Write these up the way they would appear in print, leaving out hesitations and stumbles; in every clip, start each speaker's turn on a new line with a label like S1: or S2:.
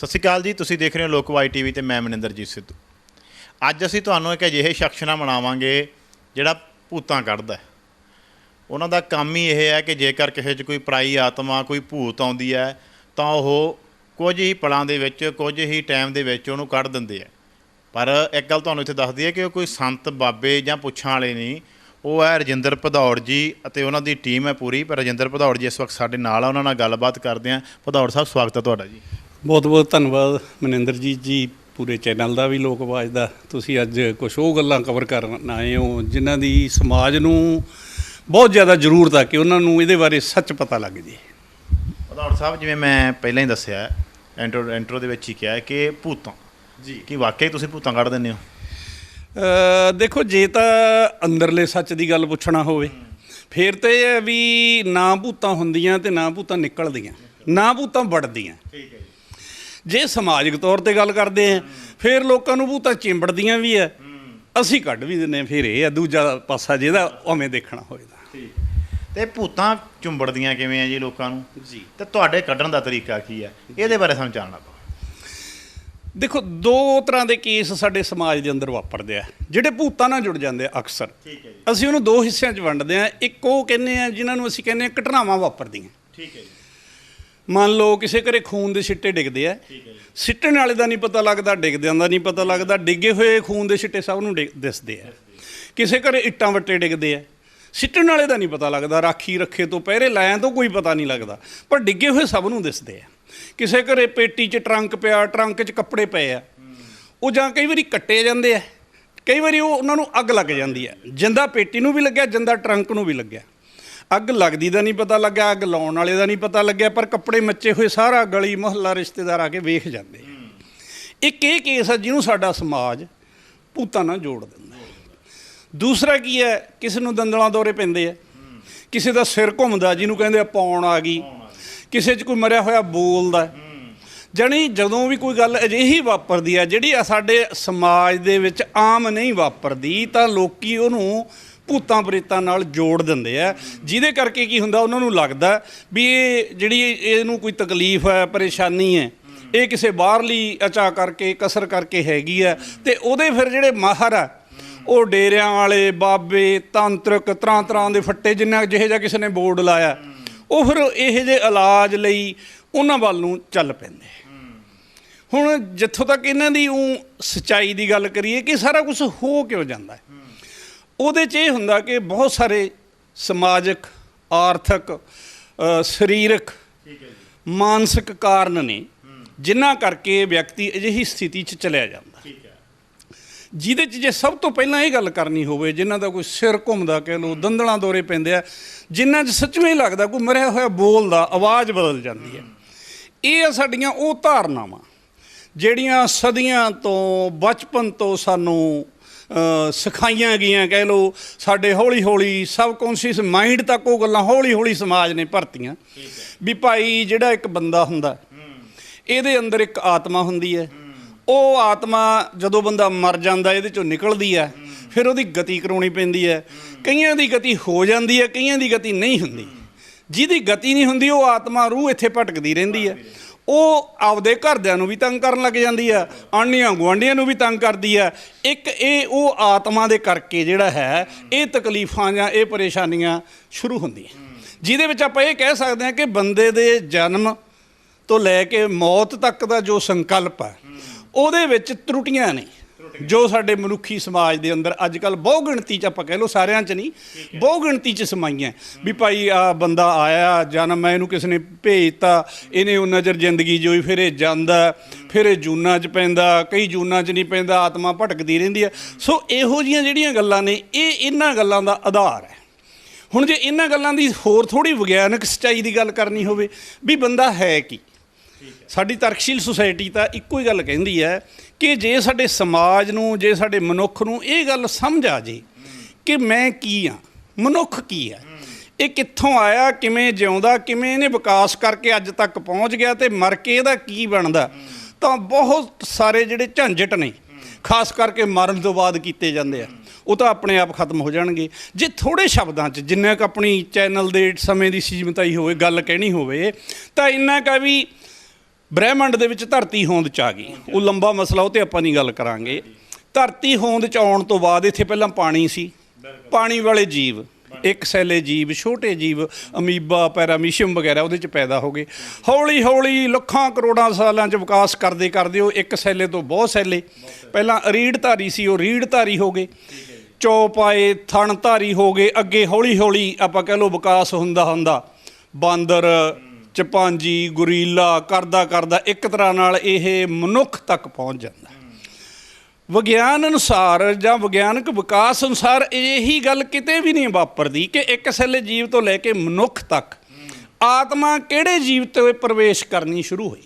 S1: ਸਤਿ ਸ਼੍ਰੀ ਅਕਾਲ ਜੀ। ਤੁਸੀਂ ਦੇਖ ਰਹੇ ਹੋ ਲੋਕਵਾਈ ਟੀਵੀ ਤੇ ਮੈਂ ਮਨਿੰਦਰਜੀਤ ਸਿੱਧੂ। ਅੱਜ ਅਸੀਂ ਤੁਹਾਨੂੰ ਇੱਕ ਅਜਿਹੇ ਸ਼ਖਸ ਨਾਲ ਮਿਲਾਵਾਂਗੇ ਜਿਹੜਾ ਭੂਤਾਂ ਕੱਢਦਾ। ਉਹਨਾਂ ਦਾ ਕੰਮ ਹੀ ਇਹ ਹੈ ਕਿ ਜੇਕਰ ਕਿਸੇ 'ਚ ਕੋਈ ਪਰਾਈ ਆਤਮਾ ਕੋਈ ਭੂਤ ਆਉਂਦੀ ਹੈ ਤਾਂ ਉਹ ਕੁਝ ਹੀ ਪਲਾਂ ਦੇ ਵਿੱਚ ਕੁਝ ਹੀ ਟਾਈਮ ਦੇ ਵਿੱਚ ਉਹਨੂੰ ਕੱਢ ਦਿੰਦੇ ਆ। ਪਰ ਇੱਕ ਗੱਲ ਤੁਹਾਨੂੰ ਇੱਥੇ ਦੱਸ ਦਈਏ ਕਿ ਉਹ ਕੋਈ ਸੰਤ ਬਾਬੇ ਜਾਂ ਪੁੱਛਾਂ ਵਾਲੇ ਨਹੀਂ। ਉਹ ਹੈ ਰਜਿੰਦਰ ਭਦੌੜ ਜੀ ਅਤੇ ਉਹਨਾਂ ਦੀ ਟੀਮ ਹੈ ਪੂਰੀ। ਪਰ ਰਜਿੰਦਰ ਭਦੌੜ ਜੀ ਇਸ ਵਕਤ ਸਾਡੇ ਨਾਲ ਆ, ਉਹਨਾਂ ਨਾਲ ਗੱਲਬਾਤ ਕਰਦੇ ਹਾਂ। ਭਦੌੜ ਸਾਹਿਬ, ਸਵਾਗਤ ਹੈ ਤੁਹਾਡਾ ਜੀ।
S2: ਬਹੁਤ ਬਹੁਤ ਧੰਨਵਾਦ ਮਨਿੰਦਰਜੀਤ ਜੀ, ਪੂਰੇ ਚੈਨਲ ਦਾ ਵੀ, ਲੋਕ ਆਵਾਜ਼ ਦਾ। ਤੁਸੀਂ ਅੱਜ ਕੁਛ ਉਹ ਗੱਲਾਂ ਕਵਰ ਕਰਨ ਆਏ ਹੋ ਜਿਨ੍ਹਾਂ ਦੀ ਸਮਾਜ ਨੂੰ ਬਹੁਤ ਜ਼ਿਆਦਾ ਜ਼ਰੂਰਤ ਆ ਕਿ ਉਹਨਾਂ ਨੂੰ ਇਹਦੇ ਬਾਰੇ ਸੱਚ ਪਤਾ ਲੱਗ ਜੇ।
S1: ਭਦੌੜ ਸਾਹਿਬ, ਜਿਵੇਂ ਮੈਂ ਪਹਿਲਾਂ ਹੀ ਦੱਸਿਆ ਇੰਟਰੋ ਦੇ ਵਿੱਚ ਹੀ ਕਿਹਾ ਕਿ ਭੂਤਾਂ ਜੀ, ਕੀ ਵਾਕਈ ਤੁਸੀਂ ਭੂਤਾਂ ਕੱਢ ਦਿੰਦੇ ਹੋ?
S2: ਦੇਖੋ, ਜੇ ਤਾਂ ਅੰਦਰਲੇ ਸੱਚ ਦੀ ਗੱਲ ਪੁੱਛਣਾ ਹੋਵੇ ਫਿਰ ਤਾਂ ਇਹ ਹੈ ਵੀ ਨਾ ਭੂਤਾਂ ਹੁੰਦੀਆਂ ਤੇ ਨਾ ਭੂਤਾਂ ਨਿਕਲਦੀਆਂ, ਨਾ ਭੂਤਾਂ ਵੜਦੀਆਂ।
S1: ਠੀਕ ਹੈ ਜੀ।
S2: ਜੇ ਸਮਾਜਿਕ ਤੌਰ ਤੇ ਗੱਲ ਕਰਦੇ ਆ ਫਿਰ ਲੋਕਾਂ ਨੂੰ ਭੂਤਾਂ ਚਿੰਬੜਦੀਆਂ ਵੀ ਆ, ਅਸੀਂ ਕੱਢ ਵੀ ਦਿੰਦੇ ਹਾਂ। ਫਿਰ ਇਹ ਆ ਦੂਜਾ ਪਾਸਾ ਜਿਹਦਾ ਉਵੇਂ ਦੇਖਣਾ ਹੋਏ ਤਾਂ।
S1: ਠੀਕ। ਅਤੇ ਭੂਤਾਂ ਚੁੰਬੜਦੀਆਂ ਕਿਵੇਂ ਆ ਜੀ ਲੋਕਾਂ ਨੂੰ
S2: ਜੀ?
S1: ਅਤੇ ਤੁਹਾਡੇ ਕੱਢਣ ਦਾ ਤਰੀਕਾ ਕੀ ਹੈ, ਇਹਦੇ ਬਾਰੇ ਸਾਨੂੰ ਜਾਣਨਾ ਪਊ।
S2: ਦੇਖੋ, ਦੋ ਤਰ੍ਹਾਂ ਦੇ ਕੇਸ ਸਾਡੇ ਸਮਾਜ ਦੇ ਅੰਦਰ ਵਾਪਰਦੇ ਆ ਜਿਹੜੇ ਭੂਤਾਂ ਨਾਲ ਜੁੜ ਜਾਂਦੇ ਆ ਅਕਸਰ।
S1: ਠੀਕ ਹੈ ਜੀ।
S2: ਅਸੀਂ ਉਹਨੂੰ ਦੋ ਹਿੱਸਿਆਂ 'ਚ ਵੰਡਦੇ ਹਾਂ। ਇੱਕ ਉਹ ਕਹਿੰਦੇ ਆ ਜਿਨ੍ਹਾਂ ਨੂੰ ਅਸੀਂ ਕਹਿੰਦੇ ਹਾਂ ਘਟਨਾਵਾਂ ਵਾਪਰਦੀਆਂ।
S1: ਠੀਕ ਹੈ ਜੀ।
S2: ਮੰਨ ਲਓ ਕਿਸੇ ਘਰੇ ਖੂਨ ਦੇ ਛਿੱਟੇ ਡਿੱਗਦੇ ਆ,
S1: ਠੀਕ ਹੈ ਜੀ।
S2: ਸਿੱਟਣ ਵਾਲੇ ਦਾ ਨਹੀਂ ਪਤਾ ਲੱਗਦਾ, ਡਿੱਗਦਿਆਂ ਦਾ ਨਹੀਂ ਪਤਾ ਲੱਗਦਾ, ਡਿੱਗੇ ਹੋਏ ਖੂਨ ਦੇ ਛਿੱਟੇ ਸਭ ਨੂੰ ਦਿਸਦੇ ਆ। ਕਿਸੇ ਘਰੇ ਇੱਟਾਂ ਵੱਟੇ ਡਿੱਗਦੇ ਆ, ਸਿੱਟਣ ਵਾਲੇ ਦਾ ਨਹੀਂ ਪਤਾ ਲੱਗਦਾ, ਰਾਖੀ ਰੱਖੇ ਤੋਂ ਪਹਿਰੇ ਲਾਇਆਂ ਤੋਂ ਕੋਈ ਪਤਾ ਨਹੀਂ ਲੱਗਦਾ, ਪਰ ਡਿੱਗੇ ਹੋਏ ਸਭ ਨੂੰ ਦਿਸਦੇ ਆ। ਕਿਸੇ ਘਰੇ ਪੇਟੀ 'ਚ ਟਰੰਕ ਪਿਆ, ਟਰੰਕ 'ਚ ਕੱਪੜੇ ਪਏ ਆ, ਉਹ ਜਾਂ ਕਈ ਵਾਰੀ ਕੱਟੇ ਜਾਂਦੇ ਆ, ਕਈ ਵਾਰੀ ਉਹਨਾਂ ਨੂੰ ਅੱਗ ਲੱਗ ਜਾਂਦੀ ਹੈ। ਜਿੰਦਾ ਪੇਟੀ ਨੂੰ ਵੀ ਲੱਗਿਆ, ਜਿੰਦਾ ਟਰੰਕ ਨੂੰ ਵੀ ਲੱਗਿਆ। ਅੱਗ ਲੱਗਦੀ ਦਾ ਨਹੀਂ ਪਤਾ ਲੱਗਿਆ, ਅੱਗ ਲਾਉਣ ਵਾਲੇ ਦਾ ਨਹੀਂ ਪਤਾ ਲੱਗਿਆ, ਪਰ ਕੱਪੜੇ ਮੱਚੇ ਹੋਏ ਸਾਰਾ ਗਲੀ ਮੁਹੱਲਾ ਰਿਸ਼ਤੇਦਾਰ ਆ ਕੇ ਵੇਖ ਜਾਂਦੇ ਆ। ਇੱਕ ਇਹ ਕੇਸ ਹੈ ਜਿਹਨੂੰ ਸਾਡਾ ਸਮਾਜ ਭੂਤਾਂ ਨਾਲ ਜੋੜ ਦਿੰਦਾ। ਦੂਸਰਾ ਕੀ ਹੈ, ਕਿਸੇ ਨੂੰ ਦੰਦਲਾਂ ਦੌਰੇ ਪੈਂਦੇ ਆ, ਕਿਸੇ ਦਾ ਸਿਰ ਘੁੰਮਦਾ ਜਿਹਨੂੰ ਕਹਿੰਦੇ ਆ ਪੌਣ ਆ ਗਈ, ਕਿਸੇ 'ਚ ਕੋਈ ਮਰਿਆ ਹੋਇਆ ਬੋਲਦਾ। ਜਾਣੀ ਜਦੋਂ ਵੀ ਕੋਈ ਗੱਲ ਅਜਿਹੀ ਵਾਪਰਦੀ ਹੈ ਜਿਹੜੀ ਸਾਡੇ ਸਮਾਜ ਦੇ ਵਿੱਚ ਆਮ ਨਹੀਂ ਵਾਪਰਦੀ ਤਾਂ ਲੋਕੀ ਉਹਨੂੰ ਭੂਤਾਂ ਪ੍ਰੇਤਾਂ ਨਾਲ ਜੋੜ ਦਿੰਦੇ ਆ, ਜਿਹਦੇ ਕਰਕੇ ਕੀ ਹੁੰਦਾ, ਉਹਨਾਂ ਨੂੰ ਲੱਗਦਾ ਵੀ ਇਹ ਜਿਹੜੀ ਇਹਨੂੰ ਕੋਈ ਤਕਲੀਫ ਹੈ, ਪਰੇਸ਼ਾਨੀ ਹੈ, ਇਹ ਕਿਸੇ ਬਾਹਰਲੀ ਅਚਾ ਕਰਕੇ ਕਸਰ ਕਰਕੇ ਹੈਗੀ ਆ। ਅਤੇ ਉਹਦੇ ਫਿਰ ਜਿਹੜੇ ਮਾਹਰ ਆ ਉਹ ਡੇਰਿਆਂ ਵਾਲੇ ਬਾਬੇ, ਤਾਂਤਰਿਕ, ਤਰ੍ਹਾਂ ਤਰ੍ਹਾਂ ਦੇ ਫੱਟੇ ਜਿਹੇ ਜਿਹਾ ਕਿਸੇ ਨੇ ਬੋਰਡ ਲਾਇਆ, ਉਹ ਫਿਰ ਇਹੋ ਜਿਹੇ ਇਲਾਜ ਲਈ ਉਹਨਾਂ ਵੱਲ ਨੂੰ ਚੱਲ ਪੈਂਦੇ। ਹੁਣ ਜਿੱਥੋਂ ਤੱਕ ਇਹਨਾਂ ਦੀ ਸੱਚਾਈ ਦੀ ਗੱਲ ਕਰੀਏ ਕਿ ਸਾਰਾ ਕੁਛ ਹੋ ਕਿਉਂ ਜਾਂਦਾ ਹੈ, ਉਹਦੇ 'ਚ ਇਹ ਹੁੰਦਾ ਕਿ ਬਹੁਤ ਸਾਰੇ ਸਮਾਜਿਕ, ਆਰਥਿਕ, ਸਰੀਰਕ, ਮਾਨਸਿਕ ਕਾਰਨ ਨੇ ਜਿਨ੍ਹਾਂ ਕਰਕੇ ਵਿਅਕਤੀ ਅਜਿਹੀ ਸਥਿਤੀ 'ਚ ਚਲਿਆ ਜਾਂਦਾ। ਜਿਹਦੇ 'ਚ ਜੇ ਸਭ ਤੋਂ ਪਹਿਲਾਂ ਇਹ ਗੱਲ ਕਰਨੀ ਹੋਵੇ, ਜਿਨ੍ਹਾਂ ਦਾ ਕੋਈ ਸਿਰ ਘੁੰਮਦਾ, ਕਹਿ ਲਓ ਦੰਦਲਾਂ ਦੌਰੇ ਪੈਂਦੇ ਆ, ਜਿਨ੍ਹਾਂ 'ਚ ਸੱਚਵੇਂ ਹੀ ਲੱਗਦਾ ਕੋਈ ਮਰਿਆ ਹੋਇਆ ਬੋਲਦਾ, ਆਵਾਜ਼ ਬਦਲ ਜਾਂਦੀ ਹੈ। ਇਹ ਆ ਸਾਡੀਆਂ ਉਹ ਧਾਰਨਾਵਾਂ ਜਿਹੜੀਆਂ ਸਦੀਆਂ ਤੋਂ, ਬਚਪਨ ਤੋਂ ਸਾਨੂੰ ਸਿਖਾਈਆਂ ਗਈਆਂ, ਕਹਿ ਲਓ ਸਾਡੇ ਹੌਲੀ ਹੌਲੀ ਸਬਕੌਂਸ਼ੀਅਸ ਮਾਈਂਡ ਤੱਕ ਉਹ ਗੱਲਾਂ ਹੌਲੀ ਹੌਲੀ ਸਮਾਜ ਨੇ ਭਰਤੀਆਂ ਵੀ ਭਾਈ ਜਿਹੜਾ ਇੱਕ ਬੰਦਾ ਹੁੰਦਾ ਇਹਦੇ ਅੰਦਰ ਇੱਕ ਆਤਮਾ ਹੁੰਦੀ ਹੈ। ਉਹ ਆਤਮਾ ਜਦੋਂ ਬੰਦਾ ਮਰ ਜਾਂਦਾ ਇਹਦੇ 'ਚੋਂ ਨਿਕਲਦੀ ਹੈ, ਫਿਰ ਉਹਦੀ ਗਤੀ ਕਰਾਉਣੀ ਪੈਂਦੀ ਹੈ। ਕਈਆਂ ਦੀ ਗਤੀ ਹੋ ਜਾਂਦੀ ਹੈ, ਕਈਆਂ ਦੀ ਗਤੀ ਨਹੀਂ ਹੁੰਦੀ। ਜਿਹਦੀ ਗਤੀ ਨਹੀਂ ਹੁੰਦੀ ਉਹ ਆਤਮਾ ਰੂਹ ਇੱਥੇ ਭਟਕਦੀ ਰਹਿੰਦੀ ਹੈ। ਉਹ ਆਪਦੇ ਘਰਦਿਆਂ ਨੂੰ ਵੀ ਤੰਗ ਕਰਨ ਲੱਗ ਜਾਂਦੀ ਆ, ਆਂਢੀਆਂ ਗੁਆਂਢੀਆਂ ਨੂੰ ਵੀ ਤੰਗ ਕਰਦੀ ਆ। ਇੱਕ ਇਹ ਉਹ ਆਤਮਾ ਦੇ ਕਰਕੇ ਜਿਹੜਾ ਹੈ ਇਹ ਤਕਲੀਫਾਂ ਜਾਂ ਇਹ ਪਰੇਸ਼ਾਨੀਆਂ ਸ਼ੁਰੂ ਹੁੰਦੀਆਂ, ਜਿਹਦੇ ਵਿੱਚ ਆਪਾਂ ਇਹ ਕਹਿ ਸਕਦੇ ਹਾਂ ਕਿ ਬੰਦੇ ਦੇ ਜਨਮ ਤੋਂ ਲੈ ਕੇ ਮੌਤ ਤੱਕ ਦਾ ਜੋ ਸੰਕਲਪ ਹੈ ਉਹਦੇ ਵਿੱਚ ਤਰੁੱਟੀਆਂ ਨੇ ਜੋ ਸਾਡੇ ਮਨੁੱਖੀ ਸਮਾਜ ਦੇ ਅੰਦਰ ਅੱਜ ਕੱਲ੍ਹ ਬਹੁ ਗਿਣਤੀ 'ਚ, ਆਪਾਂ ਕਹਿ ਲਓ ਸਾਰਿਆਂ 'ਚ ਨਹੀਂ, ਬਹੁ ਗਿਣਤੀ 'ਚ ਸਮਾਈਆਂ ਵੀ ਭਾਈ ਆਹ ਬੰਦਾ ਆਇਆ ਜਨਮ, ਇਹਨੂੰ ਕਿਸੇ ਨੇ ਭੇਜਤਾ, ਇਹਨੇ ਉਹ ਨਜ਼ਰ ਜ਼ਿੰਦਗੀ ਜੋਈ, ਫਿਰ ਇਹ ਜਾਂਦਾ, ਫਿਰ ਇਹ ਜੂਨਾਂ 'ਚ ਪੈਂਦਾ, ਕਈ ਜੂਨਾਂ 'ਚ ਨਹੀਂ ਪੈਂਦਾ, ਆਤਮਾ ਭਟਕਦੀ ਰਹਿੰਦੀ ਹੈ। ਸੋ ਇਹੋ ਜਿਹੀਆਂ ਜਿਹੜੀਆਂ ਗੱਲਾਂ ਨੇ ਇਹ ਇਹਨਾਂ ਗੱਲਾਂ ਦਾ ਆਧਾਰ ਹੈ। ਹੁਣ ਜੇ ਇਹਨਾਂ ਗੱਲਾਂ ਦੀ ਹੋਰ ਥੋੜ੍ਹੀ ਵਿਗਿਆਨਕ ਸੱਚਾਈ ਦੀ ਗੱਲ ਕਰਨੀ ਹੋਵੇ ਵੀ ਬੰਦਾ ਹੈ ਕੀ, ਸਾਡੀ ਤਰਕਸ਼ੀਲ ਸੁਸਾਇਟੀ ਤਾਂ ਇੱਕੋ ਹੀ ਗੱਲ ਕਹਿੰਦੀ ਹੈ ਕਿ ਜੇ ਸਾਡੇ ਸਮਾਜ ਨੂੰ, ਜੇ ਸਾਡੇ ਮਨੁੱਖ ਨੂੰ ਇਹ ਗੱਲ ਸਮਝ ਆ ਜੇ ਕਿ ਮੈਂ ਕੀ ਹਾਂ, ਮਨੁੱਖ ਕੀ ਹੈ, ਇਹ ਕਿੱਥੋਂ ਆਇਆ, ਕਿਵੇਂ ਜਿਉਂਦਾ, ਕਿਵੇਂ ਇਹਨੇ ਵਿਕਾਸ ਕਰਕੇ ਅੱਜ ਤੱਕ ਪਹੁੰਚ ਗਿਆ ਅਤੇ ਮਰ ਕੇ ਇਹਦਾ ਕੀ ਬਣਦਾ, ਤਾਂ ਬਹੁਤ ਸਾਰੇ ਜਿਹੜੇ ਝੰਜਟ ਨੇ ਖਾਸ ਕਰਕੇ ਮਰਨ ਤੋਂ ਬਾਅਦ ਕੀਤੇ ਜਾਂਦੇ ਆ ਉਹ ਤਾਂ ਆਪਣੇ ਆਪ ਖਤਮ ਹੋ ਜਾਣਗੇ। ਜੇ ਥੋੜ੍ਹੇ ਸ਼ਬਦਾਂ 'ਚ ਜਿੰਨਾ ਕੁ ਆਪਣੀ ਚੈਨਲ ਦੇ ਸਮੇਂ ਦੀ ਸੀਮਤਾਈ ਹੋਵੇ ਗੱਲ ਕਹਿਣੀ ਹੋਵੇ ਤਾਂ ਇੰਨਾ ਕੁ ਵੀ ਬ੍ਰਹਿਮੰਡ ਦੇ ਵਿੱਚ ਧਰਤੀ ਹੋਂਦ 'ਚ ਆ ਗਈ। ਉਹ ਲੰਬਾ ਮਸਲਾ, ਉਹ 'ਤੇ ਆਪਾਂ ਨਹੀਂ ਗੱਲ ਕਰਾਂਗੇ। ਧਰਤੀ ਹੋਂਦ 'ਚ ਆਉਣ ਤੋਂ ਬਾਅਦ ਇੱਥੇ ਪਹਿਲਾਂ ਪਾਣੀ ਸੀ, ਪਾਣੀ ਵਾਲੇ ਜੀਵ, ਇੱਕ ਸੈਲੇ ਜੀਵ, ਛੋਟੇ ਜੀਵ, ਅਮੀਬਾ, ਪੈਰਾਮੀਸ਼ੀਅਮ ਵਗੈਰਾ ਉਹਦੇ 'ਚ ਪੈਦਾ ਹੋ ਗਏ। ਹੌਲੀ ਹੌਲੀ ਲੱਖਾਂ ਕਰੋੜਾਂ ਸਾਲਾਂ 'ਚ ਵਿਕਾਸ ਕਰਦੇ ਕਰਦੇ ਉਹ ਇੱਕ ਸੈਲੇ ਤੋਂ ਬਹੁਤ ਸੈਲੇ, ਪਹਿਲਾਂ ਰੀੜ੍ਹਧਾਰੀ ਸੀ, ਉਹ ਰੀੜ੍ਹਧਾਰੀ ਹੋ ਗਏ, ਚੌਪ ਆਏ, ਥਣਧਾਰੀ ਹੋ ਗਏ। ਅੱਗੇ ਹੌਲੀ ਹੌਲੀ ਆਪਾਂ ਕਹਿ ਲਓ ਵਿਕਾਸ ਹੁੰਦਾ ਹੁੰਦਾ ਬਾਂਦਰ, ਚਪਾਂਜੀ, ਗੁਰੀਲਾ ਕਰਦਾ ਕਰਦਾ ਇੱਕ ਤਰ੍ਹਾਂ ਨਾਲ ਇਹ ਮਨੁੱਖ ਤੱਕ ਪਹੁੰਚ ਜਾਂਦਾ। ਵਿਗਿਆਨ ਅਨੁਸਾਰ ਜਾਂ ਵਿਗਿਆਨਕ ਵਿਕਾਸ ਅਨੁਸਾਰ ਇਹੀ ਗੱਲ ਕਿਤੇ ਵੀ ਨਹੀਂ ਵਾਪਰਦੀ ਕਿ ਇੱਕ ਸੈਲੇ ਜੀਵ ਤੋਂ ਲੈ ਕੇ ਮਨੁੱਖ ਤੱਕ ਆਤਮਾ ਕਿਹੜੇ ਜੀਵ ਤੇ ਪ੍ਰਵੇਸ਼ ਕਰਨੀ ਸ਼ੁਰੂ ਹੋਈ।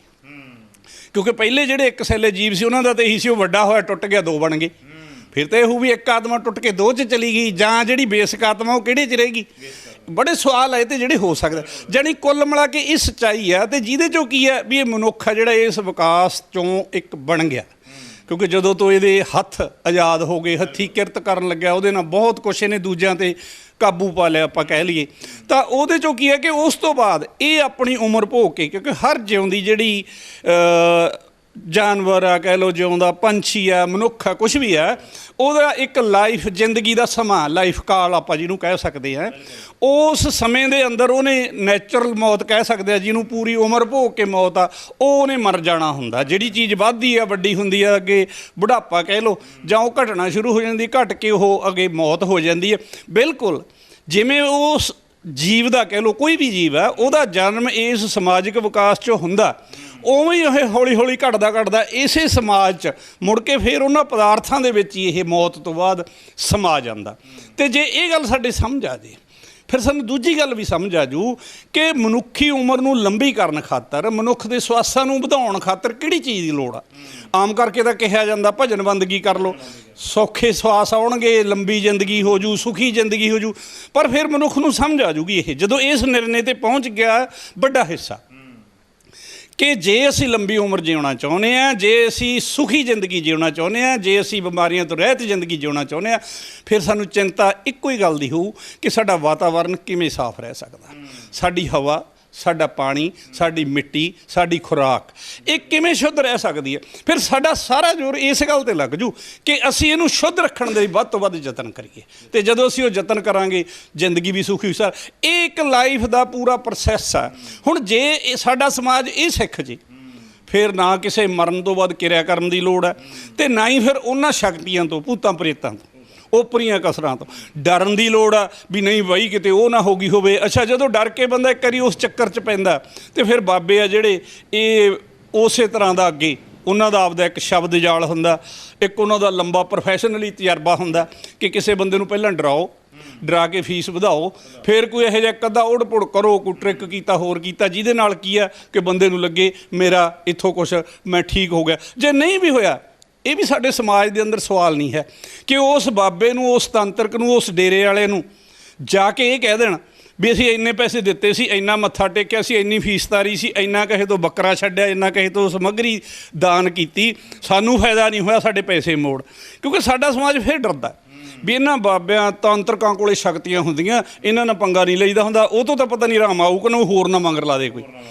S2: ਕਿਉਂਕਿ ਪਹਿਲੇ ਜਿਹੜੇ ਇੱਕ ਸੈਲੇ ਜੀਵ ਸੀ ਉਹਨਾਂ ਦਾ ਤਾਂ ਇਹੀ ਸੀ, ਉਹ ਵੱਡਾ ਹੋਇਆ, ਟੁੱਟ ਗਿਆ, ਦੋ ਬਣ ਗਏ। ਫਿਰ ਤਾਂ ਇਹੋ ਵੀ ਇੱਕ ਆਤਮਾ ਟੁੱਟ ਕੇ ਦੋ 'ਚ ਚਲੀ ਗਈ, ਜਾਂ ਜਿਹੜੀ ਬੇਸਿਕ ਆਤਮਾ ਉਹ ਕਿਹੜੇ 'ਚ ਰਹੇਗੀ। ਬੜੇ ਸਵਾਲ ਆਏ ਤੇ ਜਿਹੜੇ ਹੋ ਸਕਦਾ। ਜਾਣੀ ਕੁੱਲ ਮਿਲਾ ਕੇ ਇਹ ਸੱਚਾਈ ਆ। ਅਤੇ ਜਿਹਦੇ 'ਚੋਂ ਕੀ ਹੈ ਵੀ ਇਹ ਮਨੁੱਖ ਆ ਜਿਹੜਾ ਇਸ ਵਿਕਾਸ 'ਚੋਂ ਇੱਕ ਬਣ ਗਿਆ। ਕਿਉਂਕਿ ਜਦੋਂ ਤੋਂ ਇਹਦੇ ਹੱਥ ਆਜ਼ਾਦ ਹੋ ਗਏ, ਹੱਥੀਂ ਕਿਰਤ ਕਰਨ ਲੱਗਿਆ, ਉਹਦੇ ਨਾਲ ਬਹੁਤ ਕੁਛ ਇਹਨੇ ਦੂਜਿਆਂ 'ਤੇ ਕਾਬੂ ਪਾ ਲਿਆ ਆਪਾਂ ਕਹਿ ਲਈਏ। ਤਾਂ ਉਹਦੇ 'ਚੋਂ ਕੀ ਹੈ ਕਿ ਉਸ ਤੋਂ ਬਾਅਦ ਇਹ ਆਪਣੀ ਉਮਰ ਭੋਗ ਕੇ, ਕਿਉਂਕਿ ਹਰ ਜਿਉਂਦੀ ਜਿਹੜੀ ਜਾਨਵਰ ਆ ਕਹਿ ਲਓ, ਜਿਉਂਦਾ ਪੰਛੀ ਆ, ਮਨੁੱਖ ਆ, ਕੁਛ ਵੀ ਆ, ਉਹਦਾ ਇੱਕ ਲਾਈਫ, ਜ਼ਿੰਦਗੀ ਦਾ ਸਮਾਂ, ਲਾਈਫ ਕਾਲ ਆਪਾਂ ਜਿਹਨੂੰ ਕਹਿ ਸਕਦੇ ਹਾਂ, ਉਸ ਸਮੇਂ ਦੇ ਅੰਦਰ ਉਹਨੇ ਨੈਚੁਰਲ ਮੌਤ ਕਹਿ ਸਕਦੇ ਆ, ਜਿਹਨੂੰ ਪੂਰੀ ਉਮਰ ਭੋਗ ਕੇ ਮੌਤ ਆ, ਉਹ ਉਹਨੇ ਮਰ ਜਾਣਾ ਹੁੰਦਾ। ਜਿਹੜੀ ਚੀਜ਼ ਵੱਧਦੀ ਆ, ਵੱਡੀ ਹੁੰਦੀ ਆ, ਅੱਗੇ ਬੁਢਾਪਾ ਕਹਿ ਲਓ, ਜਾਂ ਉਹ ਘਟਣਾ ਸ਼ੁਰੂ ਹੋ ਜਾਂਦੀ, ਘਟ ਕੇ ਉਹ ਅੱਗੇ ਮੌਤ ਹੋ ਜਾਂਦੀ ਹੈ। ਬਿਲਕੁਲ ਜਿਵੇਂ ਉਸ ਜੀਵ ਦਾ ਕਹਿ ਲਓ, ਕੋਈ ਵੀ ਜੀਵ ਹੈ, ਉਹਦਾ ਜਨਮ ਇਸ ਸਮਾਜਿਕ ਵਿਕਾਸ 'ਚੋਂ ਹੁੰਦਾ, ਉਵੇਂ ਹੀ ਇਹ ਹੌਲੀ ਹੌਲੀ ਘਟਦਾ ਘਟਦਾ ਇਸੇ ਸਮਾਜ 'ਚ ਮੁੜ ਕੇ ਫਿਰ ਉਹਨਾਂ ਪਦਾਰਥਾਂ ਦੇ ਵਿੱਚ ਹੀ ਇਹ ਮੌਤ ਤੋਂ ਬਾਅਦ ਸਮਾ ਜਾਂਦਾ। ਅਤੇ ਜੇ ਇਹ ਗੱਲ ਸਾਡੇ ਸਮਝ ਆ ਜੇ, ਫਿਰ ਸਾਨੂੰ ਦੂਜੀ ਗੱਲ ਵੀ ਸਮਝ ਆ ਜੂ ਕਿ ਮਨੁੱਖੀ ਉਮਰ ਨੂੰ ਲੰਬੀ ਕਰਨ ਖਾਤਰ, ਮਨੁੱਖ ਦੇ ਸਵਾਸਾਂ ਨੂੰ ਵਧਾਉਣ ਖਾਤਰ ਕਿਹੜੀ ਚੀਜ਼ ਦੀ ਲੋੜ ਆ। ਆਮ ਕਰਕੇ ਤਾਂ ਕਿਹਾ ਜਾਂਦਾ ਭਜਨ ਬੰਦਗੀ ਕਰ ਲਓ, ਸੌਖੇ ਸਵਾਸ ਆਉਣਗੇ, ਲੰਬੀ ਜ਼ਿੰਦਗੀ ਹੋ ਜੂ, ਸੁਖੀ ਜ਼ਿੰਦਗੀ ਹੋ ਜੂ। ਪਰ ਫਿਰ ਮਨੁੱਖ ਨੂੰ ਸਮਝ ਆ ਜੂਗੀ ਇਹ, ਜਦੋਂ ਇਸ ਨਿਰਣੇ 'ਤੇ ਪਹੁੰਚ ਗਿਆ ਵੱਡਾ ਹਿੱਸਾ, ਕਿ ਜੇ ਅਸੀਂ ਲੰਬੀ ਉਮਰ ਜਿਉਣਾ ਚਾਹੁੰਦੇ ਹਾਂ, ਜੇ ਅਸੀਂ ਸੁਖੀ ਜ਼ਿੰਦਗੀ ਜਿਉਣਾ ਚਾਹੁੰਦੇ ਹਾਂ, ਜੇ ਅਸੀਂ ਬਿਮਾਰੀਆਂ ਤੋਂ ਰਹਿਤ ਜ਼ਿੰਦਗੀ ਜਿਉਣਾ ਚਾਹੁੰਦੇ ਹਾਂ, ਫਿਰ ਸਾਨੂੰ ਚਿੰਤਾ ਇੱਕੋ ਹੀ ਗੱਲ ਦੀ ਹੋਊ ਕਿ ਸਾਡਾ ਵਾਤਾਵਰਨ ਕਿਵੇਂ ਸਾਫ਼ ਰਹਿ ਸਕਦਾ, ਸਾਡੀ ਹਵਾ, ਸਾਡਾ ਪਾਣੀ, ਸਾਡੀ ਮਿੱਟੀ, ਸਾਡੀ ਖੁਰਾਕ ਇਹ ਕਿਵੇਂ ਸ਼ੁੱਧ ਰਹਿ ਸਕਦੀ ਹੈ। ਫਿਰ ਸਾਡਾ ਸਾਰਾ ਜ਼ੋਰ ਇਸ ਗੱਲ 'ਤੇ ਲੱਗ ਜੂ ਕਿ ਅਸੀਂ ਇਹਨੂੰ ਸ਼ੁੱਧ ਰੱਖਣ ਦੇ ਵੱਧ ਤੋਂ ਵੱਧ ਯਤਨ ਕਰੀਏ। ਅਤੇ ਜਦੋਂ ਅਸੀਂ ਉਹ ਯਤਨ ਕਰਾਂਗੇ, ਜ਼ਿੰਦਗੀ ਵੀ ਸੁਖੀ ਸਰ, ਇਹ ਇੱਕ ਲਾਈਫ ਦਾ ਪੂਰਾ ਪ੍ਰੋਸੈਸ ਆ। ਹੁਣ ਜੇ ਇਹ ਸਾਡਾ ਸਮਾਜ ਇਹ ਸਿੱਖ ਜੇ, ਫਿਰ ਨਾ ਕਿਸੇ ਮਰਨ ਤੋਂ ਬਾਅਦ ਕਿਰਿਆ ਕਰਨ ਦੀ ਲੋੜ ਹੈ, ਅਤੇ ਨਾ ਹੀ ਫਿਰ ਉਹਨਾਂ ਸ਼ਕਤੀਆਂ ਤੋਂ, ਭੂਤਾਂ ਪ੍ਰੇਤਾਂ ਤੋਂ, ਓਪਰੀਆਂ ਕਸਰਾਂ ਤੋਂ ਡਰਨ ਦੀ ਲੋੜ ਆ ਵੀ ਨਹੀਂ ਬਾਈ ਕਿਤੇ ਉਹ ਨਾ ਹੋ ਗਈ ਹੋਵੇ। ਅੱਛਾ, ਜਦੋਂ ਡਰ ਕੇ ਬੰਦਾ ਇੱਕ ਵਾਰੀ ਉਸ ਚੱਕਰ 'ਚ ਪੈਂਦਾ, ਅਤੇ ਫਿਰ ਬਾਬੇ ਆ ਜਿਹੜੇ ਇਹ ਉਸੇ ਤਰ੍ਹਾਂ ਦਾ ਅੱਗੇ ਉਹਨਾਂ ਦਾ ਆਪਦਾ ਇੱਕ ਸ਼ਬਦ ਜਾਲ ਹੁੰਦਾ, ਇੱਕ ਉਹਨਾਂ ਦਾ ਲੰਬਾ ਪ੍ਰੋਫੈਸ਼ਨਲੀ ਤਜਰਬਾ ਹੁੰਦਾ ਕਿ ਕਿਸੇ ਬੰਦੇ ਨੂੰ ਪਹਿਲਾਂ ਡਰਾਓ, ਡਰਾ ਕੇ ਫੀਸ ਵਧਾਓ, ਫਿਰ ਕੋਈ ਇਹੋ ਜਿਹਾ ਇੱਕ ਅੱਧਾ ਉੜ ਪੁੜ ਕਰੋ, ਕੋਈ ਟ੍ਰਿਕ ਕੀਤਾ, ਹੋਰ ਕੀਤਾ, ਜਿਹਦੇ ਨਾਲ ਕੀ ਆ ਕਿ ਬੰਦੇ ਨੂੰ ਲੱਗੇ ਮੇਰਾ ਇੱਥੋਂ ਕੁਛ ਮੈਂ ਠੀਕ ਹੋ ਗਿਆ। ਜੇ ਨਹੀਂ ਵੀ ਹੋਇਆ, ਇਹ ਵੀ ਸਾਡੇ ਸਮਾਜ ਦੇ ਅੰਦਰ ਸਵਾਲ ਨਹੀਂ ਹੈ ਕਿ ਉਸ ਬਾਬੇ ਨੂੰ, ਉਸ ਤਾਂਤਰਿਕ ਨੂੰ, ਉਸ ਡੇਰੇ ਵਾਲੇ ਨੂੰ ਜਾ ਕੇ ਇਹ ਕਹਿ ਦੇਣ ਵੀ ਅਸੀਂ ਇੰਨੇ ਪੈਸੇ ਦਿੱਤੇ ਸੀ, ਇੰਨਾ ਮੱਥਾ ਟੇਕਿਆ ਸੀ, ਇੰਨੀ ਫੀਸ ਤਾਰੀ ਸੀ, ਇੰਨਾ ਕਿਸੇ ਤੋਂ ਬੱਕਰਾ ਛੱਡਿਆ, ਇੰਨਾ ਕਿਸੇ ਤੋਂ ਸਮੱਗਰੀ ਦਾਨ ਕੀਤੀ, ਸਾਨੂੰ ਫਾਇਦਾ ਨਹੀਂ ਹੋਇਆ, ਸਾਡੇ ਪੈਸੇ ਮੋੜ। ਕਿਉਂਕਿ ਸਾਡਾ ਸਮਾਜ ਫਿਰ ਡਰਦਾ ਵੀ ਇਹਨਾਂ ਬਾਬਿਆਂ ਤਾਂਤਰਿਕਾਂ ਕੋਲੇ ਸ਼ਕਤੀਆਂ ਹੁੰਦੀਆਂ, ਇਹਨਾਂ ਨਾਲ ਪੰਗਾ ਨਹੀਂ ਲਈਦਾ ਹੁੰਦਾ, ਉਹ ਤੋਂ ਤਾਂ ਪਤਾ ਨਹੀਂ ਰਾਮ ਆਊ ਕਿ ਨਾ ਹੋਰ ਨਾ ਮੰਗਰ ਲਾ ਦੇ ਕੋਈ।